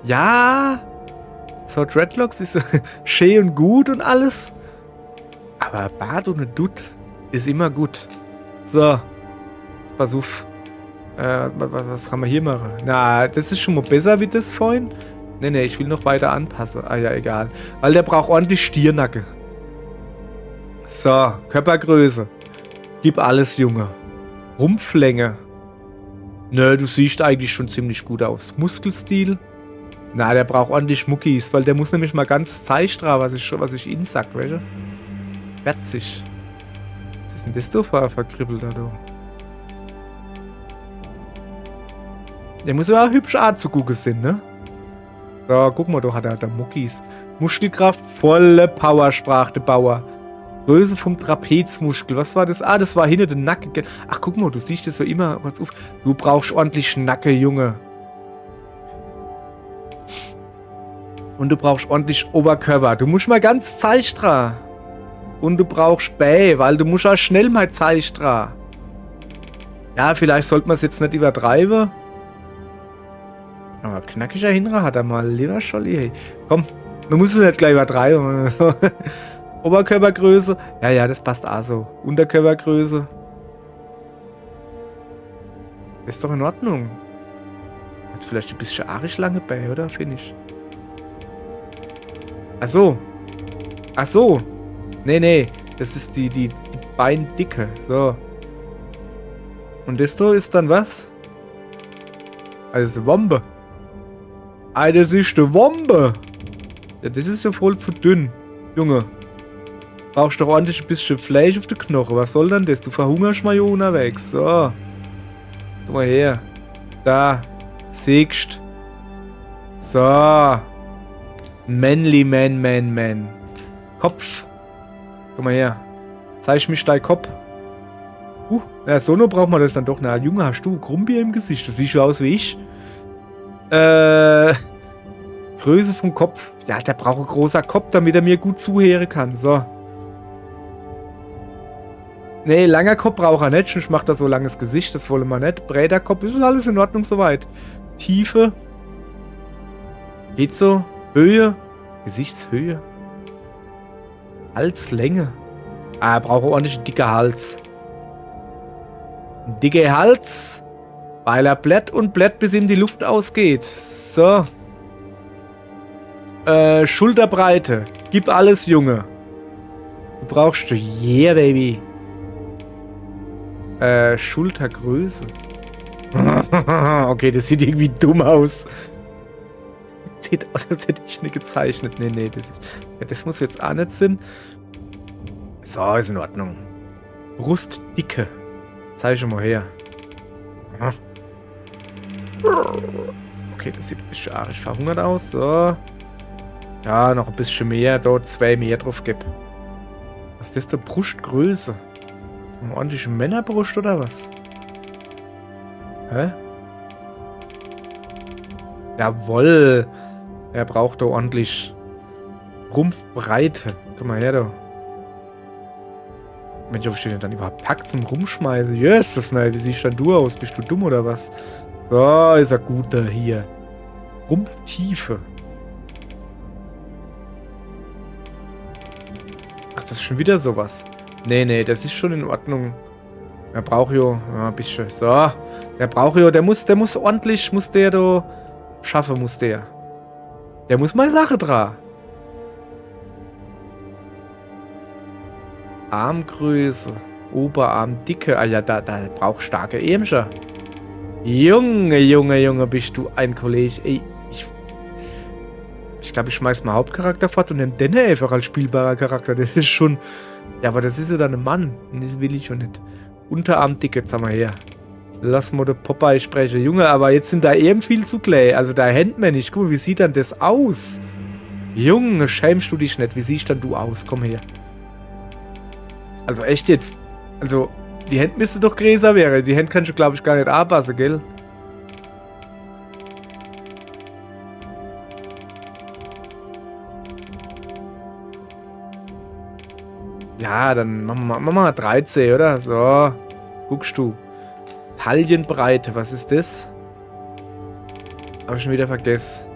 [SPEAKER 1] Ja. So, Dreadlocks ist schön und gut und alles. Aber Bart ohne Dutt ist immer gut. So. Jetzt pass auf. Was kann man hier machen? Na, das ist schon mal besser wie das vorhin. Nee, ich will noch weiter anpassen. Ah ja, egal. Weil der braucht ordentlich Stirnacke. So, Körpergröße. Gib alles, Junge. Rumpflänge. Nö, du siehst eigentlich schon ziemlich gut aus. Muskelstil. Na, der braucht ordentlich Muckis, weil der muss nämlich mal ganz Zeichtra, was ich ihnen sag, weißt du? 40. Was ist denn das da verkribbelt da? Der muss ja auch hübsch anzugucken sein, ne? Ja, guck mal, da hat er da Muckis. Muskelkraft, volle Power, sprach der Bauer. Größe vom Trapezmuskel. Was war das? Ah, das war hinter den Nacken. Ach, guck mal, du siehst das so immer. Pass auf. Du brauchst ordentlich Schnacke, Junge. Und du brauchst ordentlich Oberkörper. Du musst mal ganz Zeichtra. Und du brauchst Bäh, weil du musst auch schnell mal Zeichtra. Ja, vielleicht sollte man es jetzt nicht übertreiben. Aber knackiger Hinter hat er mal. Lieber Scholli, hey. Komm, man muss es nicht gleich übertreiben. Oberkörpergröße. Ja, das passt auch so. Unterkörpergröße. Ist doch in Ordnung. Hat vielleicht ein bisschen Arischlange bei, oder? Finde ich. Ach so. Nee. Das ist die Beindicke. So. Und das da ist dann was? Also Wombe. Ah, das ist eine Wombe. Ja, das ist ja voll zu dünn. Junge. Brauchst doch ordentlich ein bisschen Fleisch auf den Knochen. Was soll denn das? Du verhungerst mal hier unterwegs. So. Guck mal her. Da. Siehst. So. Manly Man. Kopf. Guck mal her. Zeig mich dein Kopf. Ja, so nur braucht man das dann doch. Na, Junge, hast du Grumbier im Gesicht? Du siehst schon aus wie ich. Größe vom Kopf. Ja, der braucht einen großen Kopf, damit er mir gut zuhören kann. So. Nee, langer Kopf braucht er nicht. Sonst macht er so langes Gesicht. Das wollen wir nicht. Breiter Kopf. Ist alles in Ordnung soweit. Tiefe. Geht so. Höhe. Gesichtshöhe. Halslänge. Er braucht ordentlich einen dicken Hals. Ein dicker Hals. Weil er blätt und blätt bis in die Luft ausgeht. So. Schulterbreite. Gib alles, Junge. Du brauchst... Yeah, Baby. Schultergröße. Okay, das sieht irgendwie dumm aus. Sieht aus, als hätte ich eine gezeichnet. Nee, das muss jetzt auch nicht sein. So, ist in Ordnung. Brustdicke. Zeig schon mal her. Okay, das sieht ein bisschen arisch verhungert aus. So. Ja, noch ein bisschen mehr. Dort 2 mehr drauf gib. Was ist das der Brustgröße? Eine ordentliche Männerbrust oder was? Hä? Jawoll. Er braucht da ordentlich Rumpfbreite. Guck mal her, da. Mensch, ob ich den dann überhaupt packt zum Rumschmeißen. Jesus, nein, wie siehst dann du aus? Bist du dumm oder was? So, ist er gut da hier. Rumpftiefe. Ach, das ist schon wieder sowas. Nee, das ist schon in Ordnung. Er braucht ja ein bisschen. So, der braucht ja, der muss ordentlich, muss der da schaffen, muss der. Der muss mal Sache dran. Armgröße, Oberarmdicke. Ah ja, da braucht starke Ämscher. Junge, bist du ein Kollege. Ey, ich glaube, ich schmeiß mal Hauptcharakter fort und nehme den einfach als spielbarer Charakter. Das ist schon... Ja, aber das ist ja dann ein Mann. Das will ich schon nicht. Unterarmdicke, jetzt haben wir her. Lass mal den Popeye sprechen. Junge, aber jetzt sind da eben viel zu klein. Also da hängt man nicht. Guck mal, wie sieht dann das aus? Junge, schämst du dich nicht? Wie siehst dann du aus? Komm her. Also echt jetzt. Also, die Hände müsste doch größer wäre. Die Hände kannst du, glaube ich, gar nicht anpassen, gell? Ja, dann machen wir mal 13, oder? So, guckst du. Taillenbreite, was ist das? Hab ich schon wieder vergessen.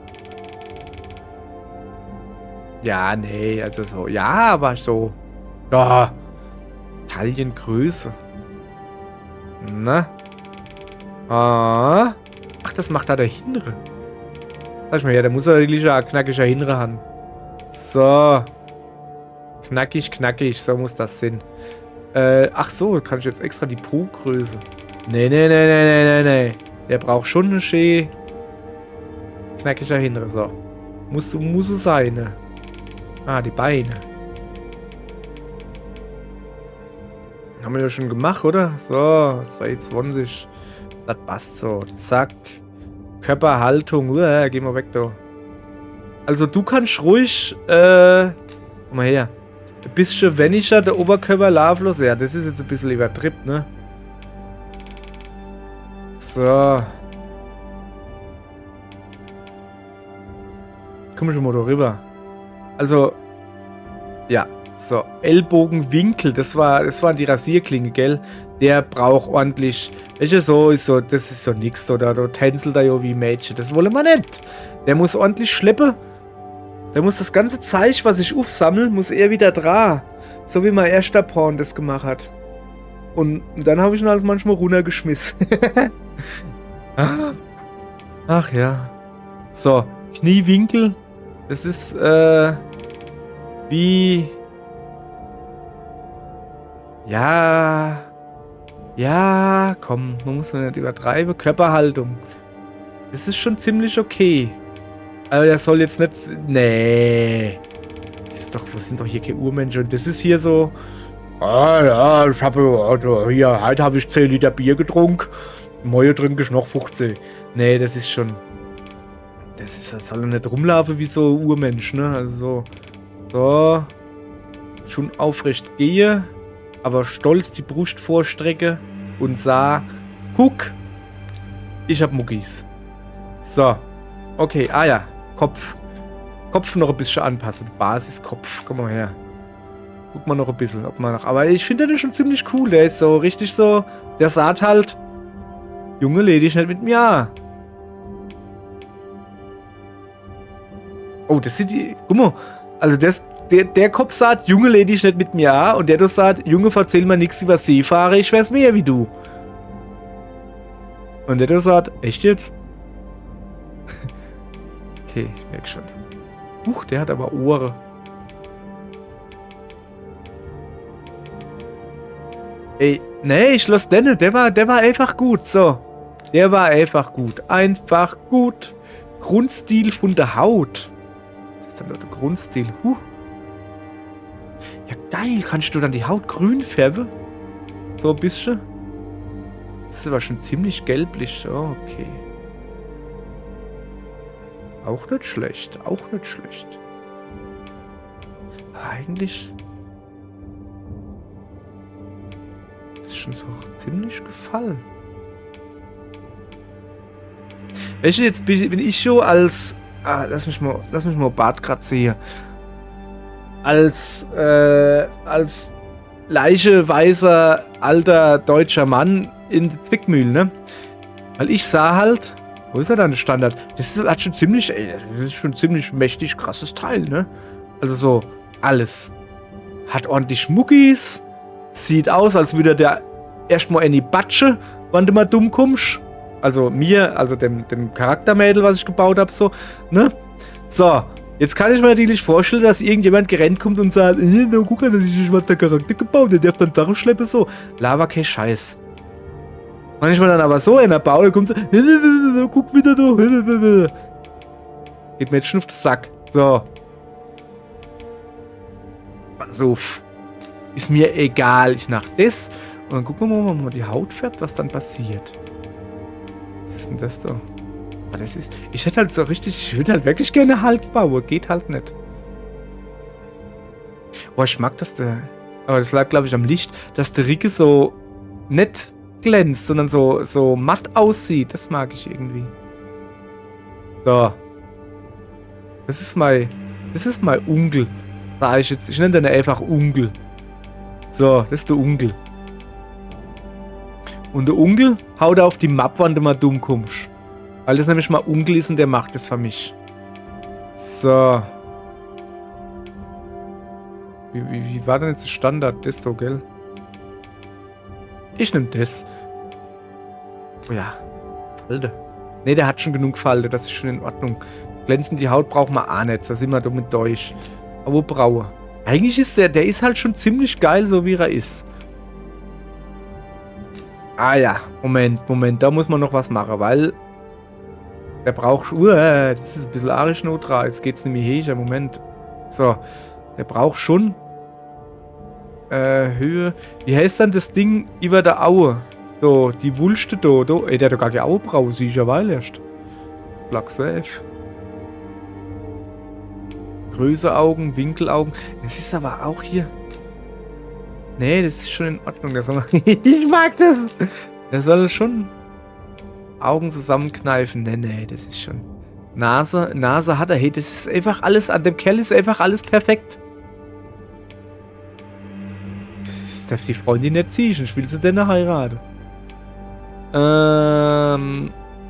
[SPEAKER 1] Ja, nee, also so. Ja, aber so. Ja. Taillengröße. Na? Ah. Ach, das macht da der Hintere. Sag mal, ja, der muss ja wirklich ein knackiger Hintere haben. So. Knackig, so muss das sein. Ach so, kann ich jetzt extra die Po-Größe. Nee. Der braucht schon eine schön knackiger Hintere. So. Muss es sein, ne? Ah, die Beine. Haben wir ja schon gemacht, oder? So, 220. Das passt so. Zack. Körperhaltung. Geh mal weg da. Also du kannst ruhig, guck mal her. Ein bisschen weniger der Oberkörper larvlos. Ja, das ist jetzt ein bisschen übertrieben, ne? So. Komm schon mal da rüber. Also, ja. So, Ellbogenwinkel, das war die Rasierklinge, gell? Der braucht ordentlich. Welche so ist so, das ist so nix, oder? Da tänzelt er ja wie Mädchen. Das wollen wir nicht. Der muss ordentlich schleppen. Der muss das ganze Zeug, was ich aufsammle, muss er wieder dran. So wie mein erster Porn das gemacht hat. Und dann habe ich ihn alles manchmal runtergeschmissen. Ach ja. So, Kniewinkel. Das ist, wie... Ja, komm, man muss nicht übertreiben. Körperhaltung. Das ist schon ziemlich okay. Aber der soll jetzt nicht... Nee. Das ist doch... Was sind doch hier keine Urmenschen? Und das ist hier so... Ah ja, ich habe... Also hier, heute habe ich 10 Liter Bier getrunken. Moje trinke ich noch 15. Nee, das ist schon... Das soll doch nicht rumlaufen wie so ein Urmensch, ne? Also so. Schon aufrecht gehe, aber stolz die Brust vorstrecke und sah, guck, ich hab Muckis. So. Okay, ah ja, Kopf. Kopf noch ein bisschen anpassen. Basiskopf, komm mal her. Guck mal noch ein bisschen, ob man noch... Aber ich finde den schon ziemlich cool. Der ist so richtig so... Der sagt halt... Junge, ledig dich nicht mit mir an. Oh, das sind die... Guck mal. Also der Kopf sagt, Junge, ledig dich nicht mit mir an. Und der das sagt, Junge, erzähl mir nichts über Seefahrer, ich wär's mehr wie du. Und der das sagt, echt jetzt? Okay, ich merke schon. Huch, der hat aber Ohren. Ey, nee, ich lass den. Der war einfach gut. So. Der war einfach gut. Einfach gut. Grundstil von der Haut. Was ist denn da der Grundstil? Ja, geil. Kannst du dann die Haut grün färben? So ein bisschen. Das ist aber schon ziemlich gelblich. Oh, okay. Auch nicht schlecht. Auch nicht schlecht. Eigentlich... ist schon so ziemlich gefallen. Weißt du, jetzt bin ich schon als... lass mich mal Bart kratze hier. Als leiche, weißer, alter deutscher Mann in der Zwickmühle, ne? Weil ich sah halt... Wo ist er dann, der Standard? Das hat schon ziemlich... Ey, das ist schon ziemlich mächtig krasses Teil, ne? Also so, alles. Hat ordentlich Muckis. Sieht aus, als würde der erstmal in die Batsche, wann du mal dumm kommst. Also mir, also dem Charaktermädel, was ich gebaut habe, so, ne? So, jetzt kann ich mir natürlich vorstellen, dass irgendjemand gerannt kommt und sagt, na guck mal, das ist was der Charakter gebaut, der darf dann Dach schleppen, so. Lava kein Scheiß. Manchmal dann aber so einer baut, dann kommt so, guck wieder da. Geht mir jetzt schon auf den Sack. So. So. Ist mir egal. Ich nach das. Und dann gucken wir mal, wenn man die Haut färbt, was dann passiert. Was ist denn das da? Aber das ist... Ich hätte halt so richtig... Ich würde halt wirklich gerne Hulk bauen. Geht halt nicht. Boah, ich mag das der... Aber das lag, glaube ich, am Licht, dass der Ricke so nicht glänzt, sondern so matt aussieht. Das mag ich irgendwie. So. Das ist mein Onkel. Sag ich jetzt. Ich nenne den einfach Onkel. So, das ist der Onkel. Und der Onkel haut auf die Map, wann du mal dumm kommst. Weil das nämlich mal Onkel ist und der macht das für mich. So. Wie war denn jetzt der Standard? Das so, gell? Ich nehm das. Oh ja. Falte. Ne, der hat schon genug Falte. Das ist schon in Ordnung. Glänzen die Haut braucht man auch nicht. Da sind wir damit durch. Aber Braue. Eigentlich ist der ist halt schon ziemlich geil, so wie er ist. Ah ja, Moment, da muss man noch was machen, weil der braucht... das ist ein bisschen arisch-neutral, jetzt geht's nämlich her, Moment. So, der braucht schon Höhe... Wie heißt dann das Ding über der Aue? So, die Wulste da. Ey, der hat doch gar keine Augenbraue, sehe ich ja weil erst. Black Safe. Größe Augen, Winkelaugen. Das ist aber auch hier... Nee, das ist schon in Ordnung. Ich mag das. Der soll schon Augen zusammenkneifen. Nee, das ist schon... Nase hat er. Hey, das ist einfach alles... An dem Kerl ist einfach alles perfekt. Das darf die Freundin nicht ziehen. Ich will sie denn heiraten.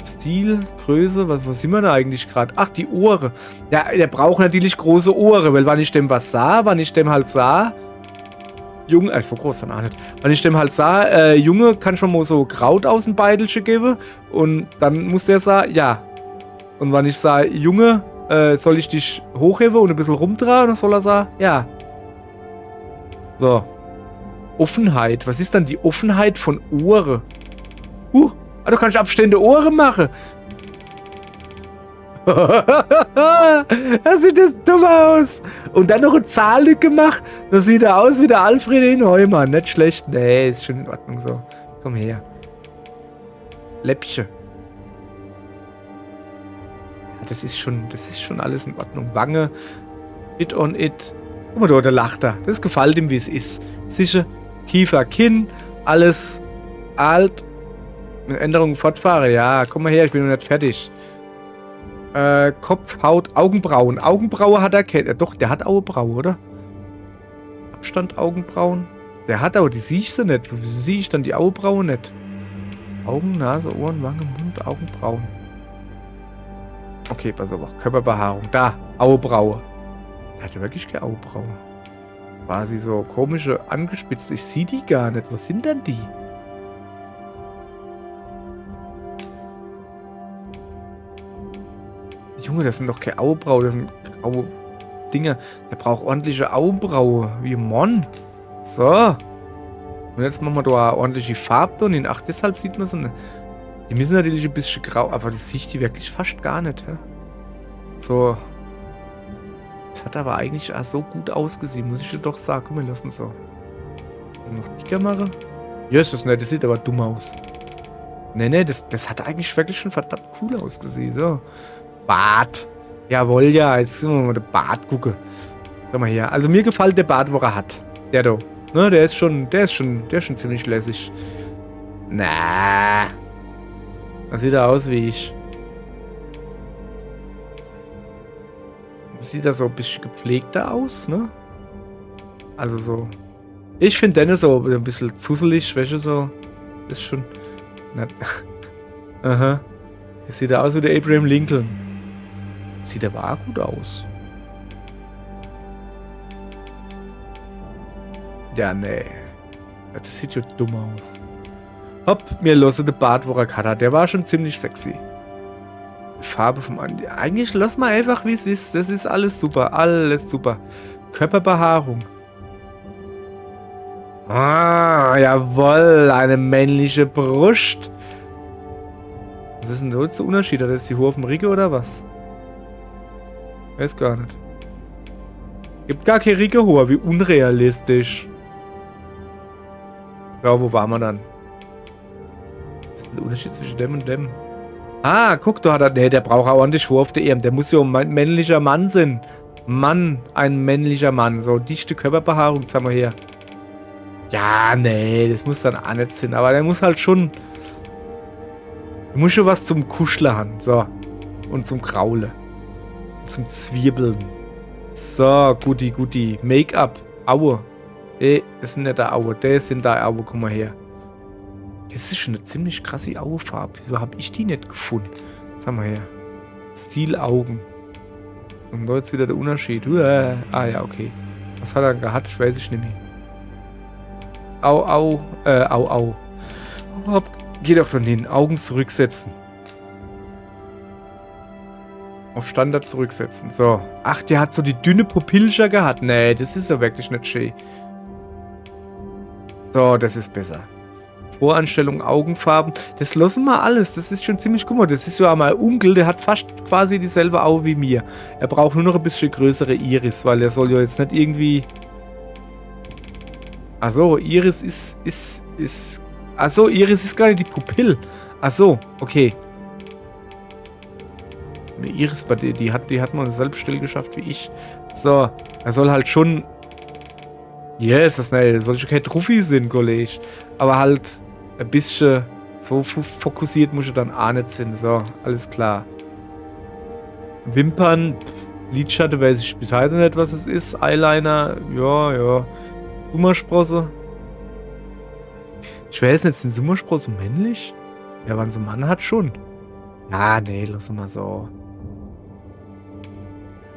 [SPEAKER 1] Stil, Größe, wo sind wir da eigentlich gerade? Ach, die Ohren. Ja, der braucht natürlich große Ohren, weil wenn ich dem was sah, Junge, so groß dann auch nicht. Wenn ich dem halt sah, Junge, kann ich mal so Kraut aus dem Beutelchen geben? Und dann muss der sagen, ja. Und wenn ich sage, Junge, soll ich dich hochheben und ein bisschen rumdrehen? Dann soll er sagen, ja. So. Offenheit. Was ist dann die Offenheit von Ohren? Du kannst abstehende Ohren machen. Da sieht das dumm aus. Und dann noch eine Zahllücke gemacht. Das sieht er aus wie der Alfred Neumann. Nicht schlecht. Nee, ist schon in Ordnung so. Komm her. Läppchen. Ja, das ist schon alles in Ordnung. Wange, it on it. Guck mal, da lacht er. Das gefällt ihm, wie es ist. Sicher, Kiefer, Kinn, alles alt. Mit Änderungen fortfahre. Ja, komm mal her, ich bin noch nicht fertig. Kopf, Haut, Augenbrauen. Augenbraue hat er doch, der hat Augenbraue, oder? Abstand, Augenbrauen. Der hat aber, die sehe ich sie nicht. Wieso sehe ich dann die Augenbrauen nicht? Augen, Nase, Ohren, Wange, Mund, Augenbrauen. Okay, pass auf. Körperbehaarung. Da, Augenbraue. Der hat ja wirklich keine Augenbraue. War sie so komische, angespitzt. Ich sehe die gar nicht. Was sind denn die? Junge, das sind doch keine Augenbrauen. Das sind graue Dinge. Der braucht ordentliche Augenbraue. Wie Mon. So. Und jetzt machen wir da eine ordentliche Farbe drin. Ach, deshalb sieht man so eine. Die müssen natürlich ein bisschen grau, aber das sehe ich die wirklich fast gar nicht. Hä? So. Das hat aber eigentlich auch so gut ausgesehen, muss ich dir doch sagen. Guck mal, lassen so. Noch dicker machen. Ja, ist das nicht. Das sieht aber dumm aus. Nee, das hat eigentlich wirklich schon verdammt cool ausgesehen. So. Bart. Jawohl, ja. Jetzt müssen wir mal den Bart gucken. Schau mal hier. Also mir gefällt der Bart, wo er hat. Der da. Ne, der ist schon ziemlich lässig. Na. Das sieht er aus wie ich. Das sieht da so ein bisschen gepflegter aus, ne? Also so. Ich finde Dennis so ein bisschen zuselig, welche so. Das ist schon. Aha. Das sieht er aus wie der Abraham Lincoln. Sieht aber auch gut aus. Ja, nee. Das sieht schon dumm aus. Hopp, mir losse den Bart, wo er hat. Der war schon ziemlich sexy. Die Farbe vom Andi. Eigentlich lass mal einfach, wie es ist. Das ist alles super. Alles super. Körperbehaarung. Ah, jawohl. Eine männliche Brust. Was ist denn da jetzt der Unterschied? Hat jetzt die Hohe auf dem Ricke oder was? Weiß gar nicht. Gibt gar keine Ricke hoher. Wie unrealistisch. Ja, wo waren wir dann? Was ist der Unterschied zwischen dem und dem? Ah, guck, da hat er. Ne, der braucht auch ordentlich Hohe auf der Arm. Der muss ja ein männlicher Mann sein. Mann, ein männlicher Mann. So, dichte Körperbehaarung, jetzt haben wir hier. Ja, nee, das muss dann auch nicht sein. Aber der muss halt schon. Der muss schon was zum Kuscheln haben. So. Und zum Kraulen. Zum Zwiebeln. So, guti. Make-up. Aue. Das ist nicht der Aue. Das sind der Aue. Guck mal her. Das ist schon eine ziemlich krasse Augenfarbe. Wieso habe ich die nicht gefunden? Sag mal her. Stilaugen. Und da jetzt wieder der Unterschied. Ah ja, okay. Was hat er gehabt? Ich weiß nicht mehr. Au. Hopp. Geh doch dann hin. Augen zurücksetzen. Auf Standard zurücksetzen. So. Ach, der hat so die dünne Pupillchen gehabt. Nee, das ist ja wirklich nicht schön. So, das ist besser. Voranstellung, Augenfarben. Das lassen wir alles. Das ist schon ziemlich, guck mal, das ist ja einmal Onkel, der hat fast quasi dieselbe Auge wie mir. Er braucht nur noch ein bisschen größere Iris, weil er soll ja jetzt nicht irgendwie... Achso, Iris ist... Achso, Iris ist gar nicht die Pupille. Achso, okay. Eine Iris, die hat man selbst still geschafft wie ich. So, er soll halt schon... Yes, das nicht, soll schon kein Truffi sein, Kollege. Aber halt ein bisschen so fokussiert muss er dann auch nicht sein. So, alles klar. Wimpern, Lidschatten weiß ich bis heute nicht, was es ist. Eyeliner, ja. Sommersprosse. Ich weiß nicht, sind Sommersprosse männlich? Ja, wenn sie einen Mann hat, schon. Ja, nee, lass mal so.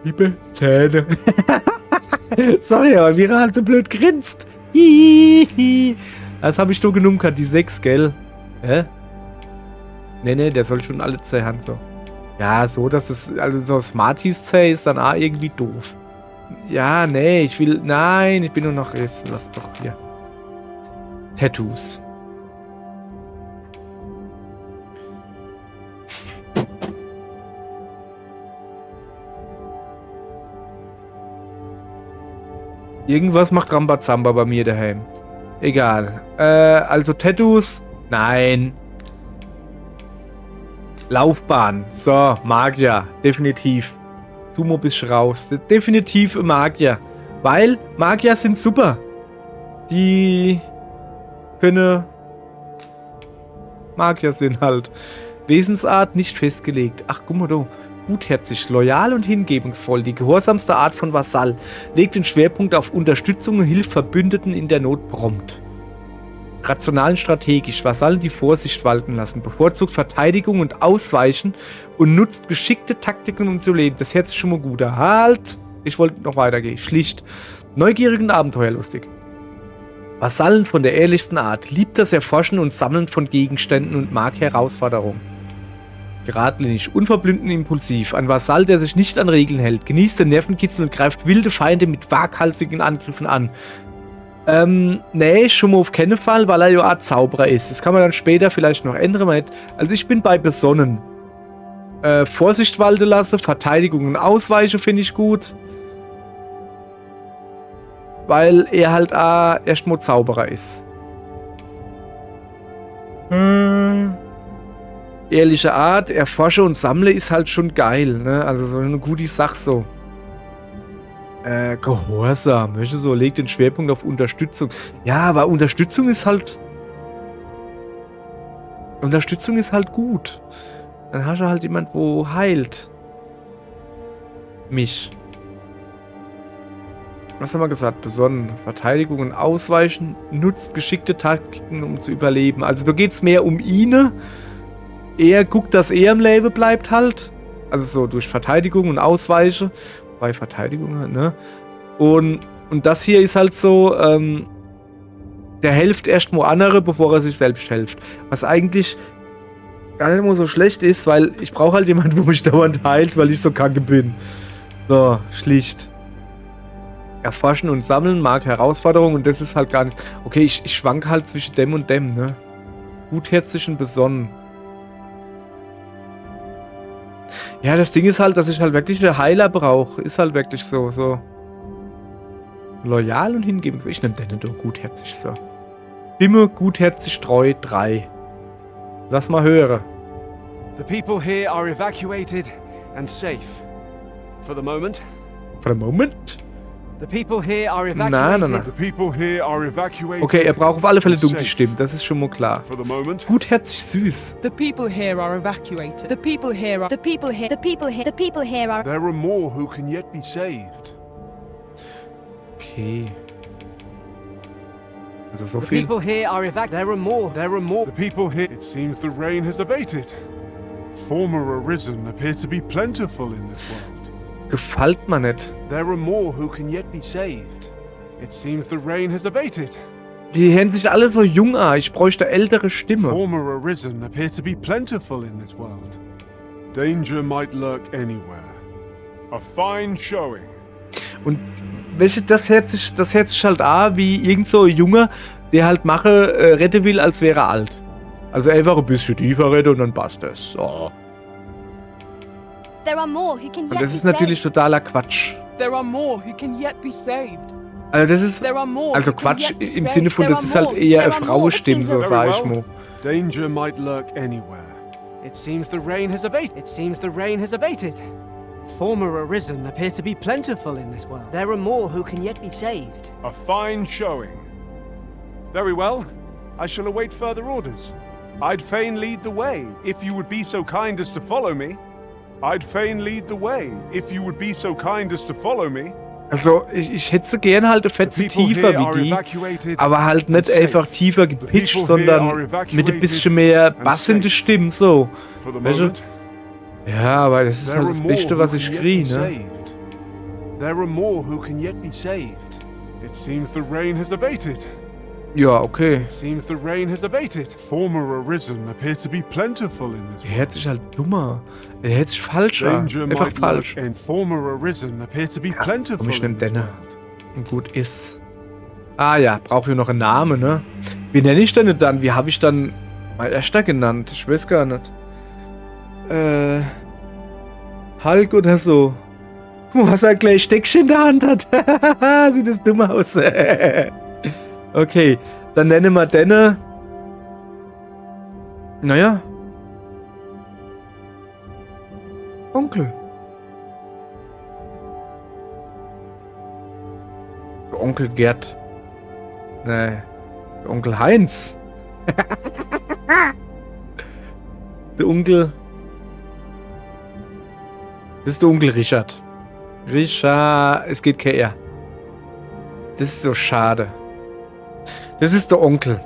[SPEAKER 1] Liebe Zähne. Sorry, aber Mira hat so blöd grinst. Hihihi. Das habe ich nur genommen, die 6, gell? Hä? Nee, der soll schon alle Zähne haben, so. Ja, so, dass es, also so Smarties-Zäh ist dann auch irgendwie doof. Ja, nee, ich will, nein, ich bin nur noch, jetzt, lass doch hier. Tattoos. Irgendwas macht Rambazamba bei mir daheim. Egal. Also Tattoos? Nein. Laufbahn. So, Magier. Definitiv. Sumo bist du raus. Definitiv ein Magier. Weil Magier sind super. Die können Magier sind halt. Wesensart nicht festgelegt. Ach, guck mal da. Gutherzig, loyal und hingebungsvoll. Die gehorsamste Art von Vasall. Legt den Schwerpunkt auf Unterstützung und hilft Verbündeten in der Not prompt. Rational und strategisch. Vasallen die Vorsicht walten lassen. Bevorzugt Verteidigung und Ausweichen und nutzt geschickte Taktiken, um zu leben. Das hört sich schon mal gut an. Halt! Ich wollte noch weitergehen. Schlicht. Neugierig und abenteuerlustig. Vasallen von der ehrlichsten Art. Liebt das Erforschen und Sammeln von Gegenständen und mag Herausforderungen. Geradlinig, unverblümt und impulsiv. Ein Vasall, der sich nicht an Regeln hält. Genießt den Nervenkitzel und greift wilde Feinde mit waghalsigen Angriffen an. Nee, schon mal auf keinen Fall, weil er ja ein Zauberer ist. Das kann man dann später vielleicht noch ändern. Also ich bin bei besonnen. Vorsicht walten lassen, Verteidigung und Ausweichen finde ich gut. Weil er halt erstmal Zauberer ist. Ehrliche Art, erforsche und sammle ist halt schon geil, ne? Also so eine gute Sache so. Gehorsam, möchte so, legt den Schwerpunkt auf Unterstützung. Ja, aber Unterstützung ist halt gut. Dann hast du halt jemand, wo heilt. Mich. Was haben wir gesagt? Besonnen. Verteidigung und Ausweichen. Nutzt geschickte Taktiken, um zu überleben. Also da geht es mehr um ihn. Er guckt, dass er im Leben bleibt halt. Also so durch Verteidigung und Ausweichen. Bei Verteidigung, ne? Und das hier ist halt so, der hilft erst mal andere, bevor er sich selbst hilft. Was eigentlich gar nicht mal so schlecht ist, weil ich brauche halt jemanden, wo mich dauernd heilt, weil ich so kacke bin. So, schlicht. Erforschen und sammeln mag Herausforderungen und das ist halt gar nicht. Okay, ich schwank halt zwischen dem und dem, ne? Gutherzig und besonnen. Ja, das Ding ist halt, dass ich halt wirklich einen Heiler brauche. Ist halt wirklich so. Loyal und hingeben. Ich nenne den doch gutherzig so. Stimme gutherzig treu 3. Lass mal hören.
[SPEAKER 2] The people here are evacuated and safe. For the moment.
[SPEAKER 1] For the moment?
[SPEAKER 2] The people here are evacuated.
[SPEAKER 1] Nein.
[SPEAKER 3] The people here are evacuated.
[SPEAKER 1] Okay, er braucht auf alle Fälle dunkle
[SPEAKER 3] safe.
[SPEAKER 1] Stimmen. Das ist schon mal klar.
[SPEAKER 3] For the moment.
[SPEAKER 1] Gutherzig süß.
[SPEAKER 4] The people here are evacuated. The people here are.
[SPEAKER 5] The people here. The people here. The people here are.
[SPEAKER 3] There are more who can yet be saved.
[SPEAKER 1] Okay. Also so
[SPEAKER 2] The
[SPEAKER 1] viel.
[SPEAKER 2] people here are evacuated. There are more. There are more.
[SPEAKER 3] The people here. It seems the rain has abated. Former arisen appear to be plentiful in this world.
[SPEAKER 1] Gefällt mir nicht.
[SPEAKER 3] There are more who can yet be saved. It seems the rain has abated.
[SPEAKER 1] Die hören sich alle so jung an. Ich bräuchte ältere Stimme.
[SPEAKER 3] Former arisen appear to be plentiful in this world. Danger might lurk anywhere. A fine showing.
[SPEAKER 1] Und das hört sich halt an wie irgend so ein Junge, der halt retten will, als wäre er alt. Also einfach ein bisschen tiefer retten und dann passt das. So.
[SPEAKER 5] There are more who can yet
[SPEAKER 1] Und das
[SPEAKER 5] be
[SPEAKER 1] ist natürlich
[SPEAKER 5] saved.
[SPEAKER 1] totaler Quatsch.
[SPEAKER 4] There are more who can yet be saved.
[SPEAKER 1] Also das ist
[SPEAKER 4] There are more
[SPEAKER 1] also
[SPEAKER 4] who can
[SPEAKER 1] Quatsch
[SPEAKER 4] yet be
[SPEAKER 1] im
[SPEAKER 4] saved.
[SPEAKER 1] Sinne von,
[SPEAKER 5] There
[SPEAKER 1] das
[SPEAKER 5] are
[SPEAKER 1] ist halt
[SPEAKER 5] more.
[SPEAKER 1] eher eine
[SPEAKER 5] There are more.
[SPEAKER 1] Frauenstimme,
[SPEAKER 5] It
[SPEAKER 1] so
[SPEAKER 5] seems
[SPEAKER 1] sag
[SPEAKER 3] very
[SPEAKER 1] ich
[SPEAKER 3] well.
[SPEAKER 1] mal.
[SPEAKER 3] Danger might lurk anywhere.
[SPEAKER 2] It seems the rain has abated. It seems the rain has abated. Former arisen appear to be plentiful in this world. There are more who can yet be saved.
[SPEAKER 3] A fine showing. Very well. I shall await further orders. I'd fain lead the way, if you would be so kind as to follow me. I'd fain lead the way, if you would be so kind as to follow me.
[SPEAKER 1] Also ich hätte so gern halt eine
[SPEAKER 3] The
[SPEAKER 1] Fetze
[SPEAKER 3] people
[SPEAKER 1] tiefer
[SPEAKER 3] here are
[SPEAKER 1] wie die,
[SPEAKER 3] evacuated
[SPEAKER 1] aber halt nicht
[SPEAKER 3] and safe.
[SPEAKER 1] einfach tiefer
[SPEAKER 3] The
[SPEAKER 1] gepitcht,
[SPEAKER 3] people
[SPEAKER 1] sondern
[SPEAKER 3] here are
[SPEAKER 1] mit ein
[SPEAKER 3] evacuated
[SPEAKER 1] bisschen mehr
[SPEAKER 3] and
[SPEAKER 1] bassende
[SPEAKER 3] safe.
[SPEAKER 1] Stimmen, so.
[SPEAKER 3] For the
[SPEAKER 1] Weißt du?
[SPEAKER 3] moment,
[SPEAKER 1] Ja, aber das ist
[SPEAKER 3] there
[SPEAKER 1] halt
[SPEAKER 3] are
[SPEAKER 1] das
[SPEAKER 3] more
[SPEAKER 1] Beste,
[SPEAKER 3] who
[SPEAKER 1] was
[SPEAKER 3] can
[SPEAKER 1] ich
[SPEAKER 3] yet be
[SPEAKER 1] kriege, ne?
[SPEAKER 3] saved. There are more who can yet be saved. It seems the rain has abated.
[SPEAKER 1] Ja, okay.
[SPEAKER 3] It seems the rain has abated. Former arisen appear to be plentiful in this
[SPEAKER 1] Er hört sich halt dummer. Er hört sich falsch an.
[SPEAKER 3] Danger
[SPEAKER 1] Einfach
[SPEAKER 3] might
[SPEAKER 1] falsch.
[SPEAKER 3] lurk and former arisen appear to be plentiful
[SPEAKER 1] komm, ich nehm
[SPEAKER 3] in this
[SPEAKER 1] Denne.
[SPEAKER 3] world.
[SPEAKER 1] Und gut ist. Ah ja, brauche ich noch einen Namen, ne? Wie nenne ich denn dann? Wie habe ich dann mein erster genannt? Ich weiß gar nicht. Hulk oder so. Guck mal, was er gleich Steckchen in der Hand hat. Sieht das dumm aus. Okay, dann nennen wir Denne. Naja. Onkel. Der Onkel Gerd. Nee. Der Onkel Heinz. Der Onkel. Das ist der Onkel Richard. Richard. Es geht kein R. Das ist so schade. Das ist der Onkel.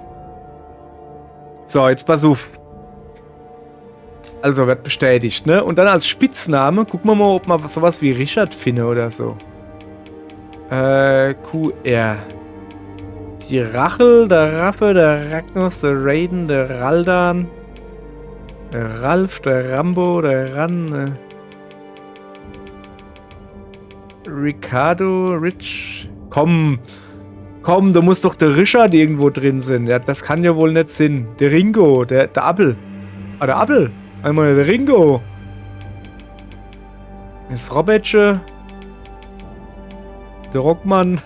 [SPEAKER 1] So, jetzt pass auf. Also, wird bestätigt, ne? Und dann als Spitzname, gucken wir mal, ob man sowas wie Richard finde oder so. QR. Die Rachel, der Raffe, der Ragnos, der Raiden, der Raldan, der Ralf, der Rambo, der Ran, Ricardo, Rich. Komm, da muss doch der Richard irgendwo drin sein. Ja, das kann ja wohl nicht sein. Der Ringo, der Appel. Ah, der Appel. Einmal der Ringo. Das Robertsche. Der Rockmann.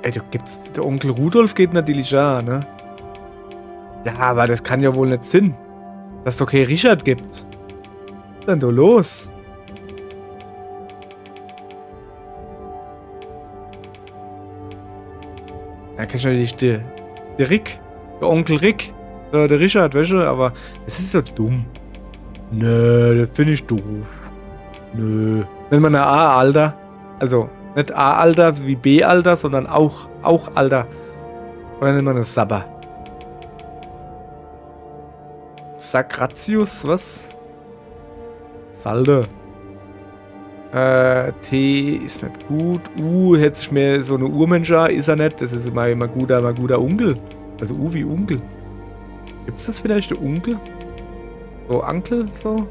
[SPEAKER 1] Ey, du gibt's. Der Onkel Rudolf geht natürlich auch, ne? Ja, aber das kann ja wohl nicht sein. Dass es doch kein Richard gibt. Was ist denn da los? Da kennst du natürlich der Rick. Der Onkel Rick. Der Richard, weißt du? Aber das ist so dumm. Nö, das finde ich doof. Nö. Nennt man ein A-Alter. Also, nicht A-Alter wie B-Alter, sondern auch Alter. Oder nennt man das Sabber? Sagratius, was? Salde. T ist nicht gut. Hätte sich mehr so eine Urmensch, ist er nicht. Das ist immer guter Onkel. Also wie Onkel. Gibt's das vielleicht, der Onkel? So, Onkel, so?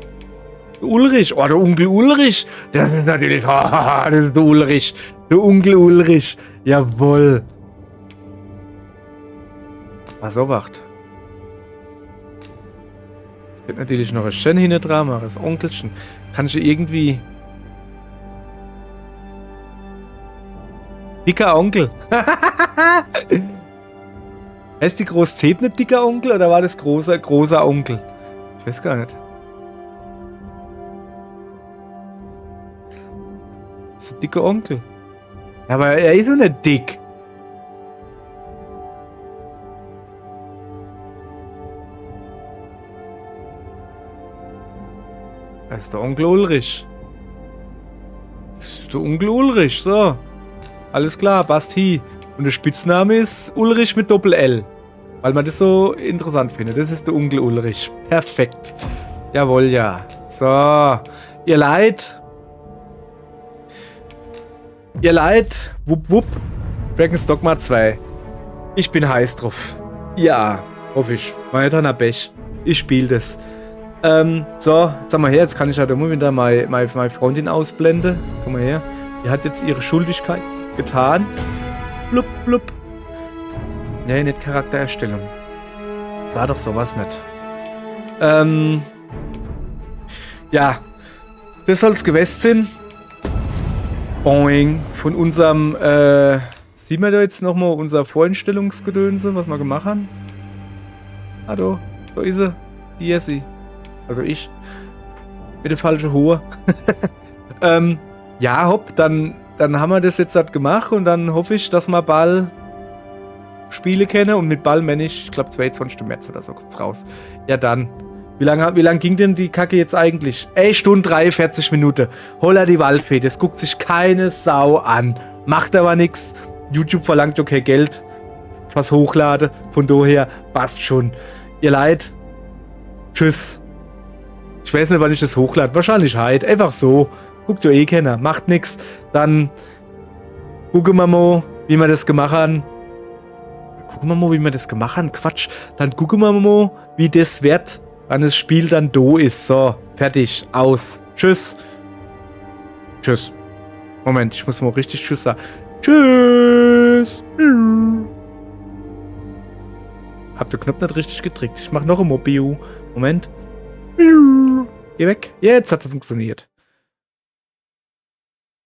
[SPEAKER 1] Der Ulrich. Oh, der Onkel Ulrich. Das ist natürlich, das ist der Ulrich. Der Onkel Ulrich. Jawohl. Was so wacht. Ich könnte natürlich noch ein schön hinten dran machen, das Onkelchen. Kann ich irgendwie... Dicker Onkel. Heißt die Großzähne nicht dicker Onkel oder war das großer Onkel? Ich weiß gar nicht. Das ist ein dicker Onkel. Aber er ist doch nicht dick. Das ist der Onkel Ulrich. Das ist der Onkel Ulrich, so. Alles klar, passt hi. Und der Spitzname ist Ulrich mit Doppel-L. Weil man das so interessant findet. Das ist der Onkel Ulrich. Perfekt. Jawohl, ja. So. Ihr Leid. Wupp, wupp. Dragon's Dogma 2. Ich bin heiß drauf. Ja, hoffe ich. Weiter Pech. Ich spiele das. So, jetzt haben wir her. Jetzt kann ich halt immer wieder meine Freundin ausblenden. Komm mal her. Die hat jetzt ihre Schuldigkeit getan. Blub, blub. Nee, nicht Charaktererstellung. Sah doch sowas nicht. Ja. Das soll's gewesen sein. Boing. Von unserem, sehen wir da jetzt nochmal unser Voreinstellungsgedönse, was wir gemacht haben? Ah, da ist sie. Die ist sie. Also ich. Mit der falschen Hohe. Ja, hopp, dann haben wir das jetzt halt gemacht und dann hoffe ich, dass wir bald Spiele kennen und mit Ball meine ich glaube 22. März oder so kommt's raus. Ja dann. Wie lang ging denn die Kacke jetzt eigentlich? Stunde 43 Minuten. Holla die Waldfee, das guckt sich keine Sau an. Macht aber nix. YouTube verlangt okay Geld. Was hochlade. Von daher passt schon. Ihr Leid. Tschüss. Ich weiß nicht, wann ich das hochlade. Wahrscheinlich heute. Einfach so. Guckt ihr keiner. Macht nix. Dann gucken wir mal, wie wir das gemacht haben. Quatsch. Dann gucken wir mal, wie das wird, wann das Spiel dann do ist. So, fertig. Aus. Tschüss. Tschüss. Moment, ich muss mal richtig Tschüss sagen. Tschüss. Hab den Knopf nicht richtig gedrückt. Ich mach noch ein Mobio. Moment. Geh weg. Jetzt hat es funktioniert.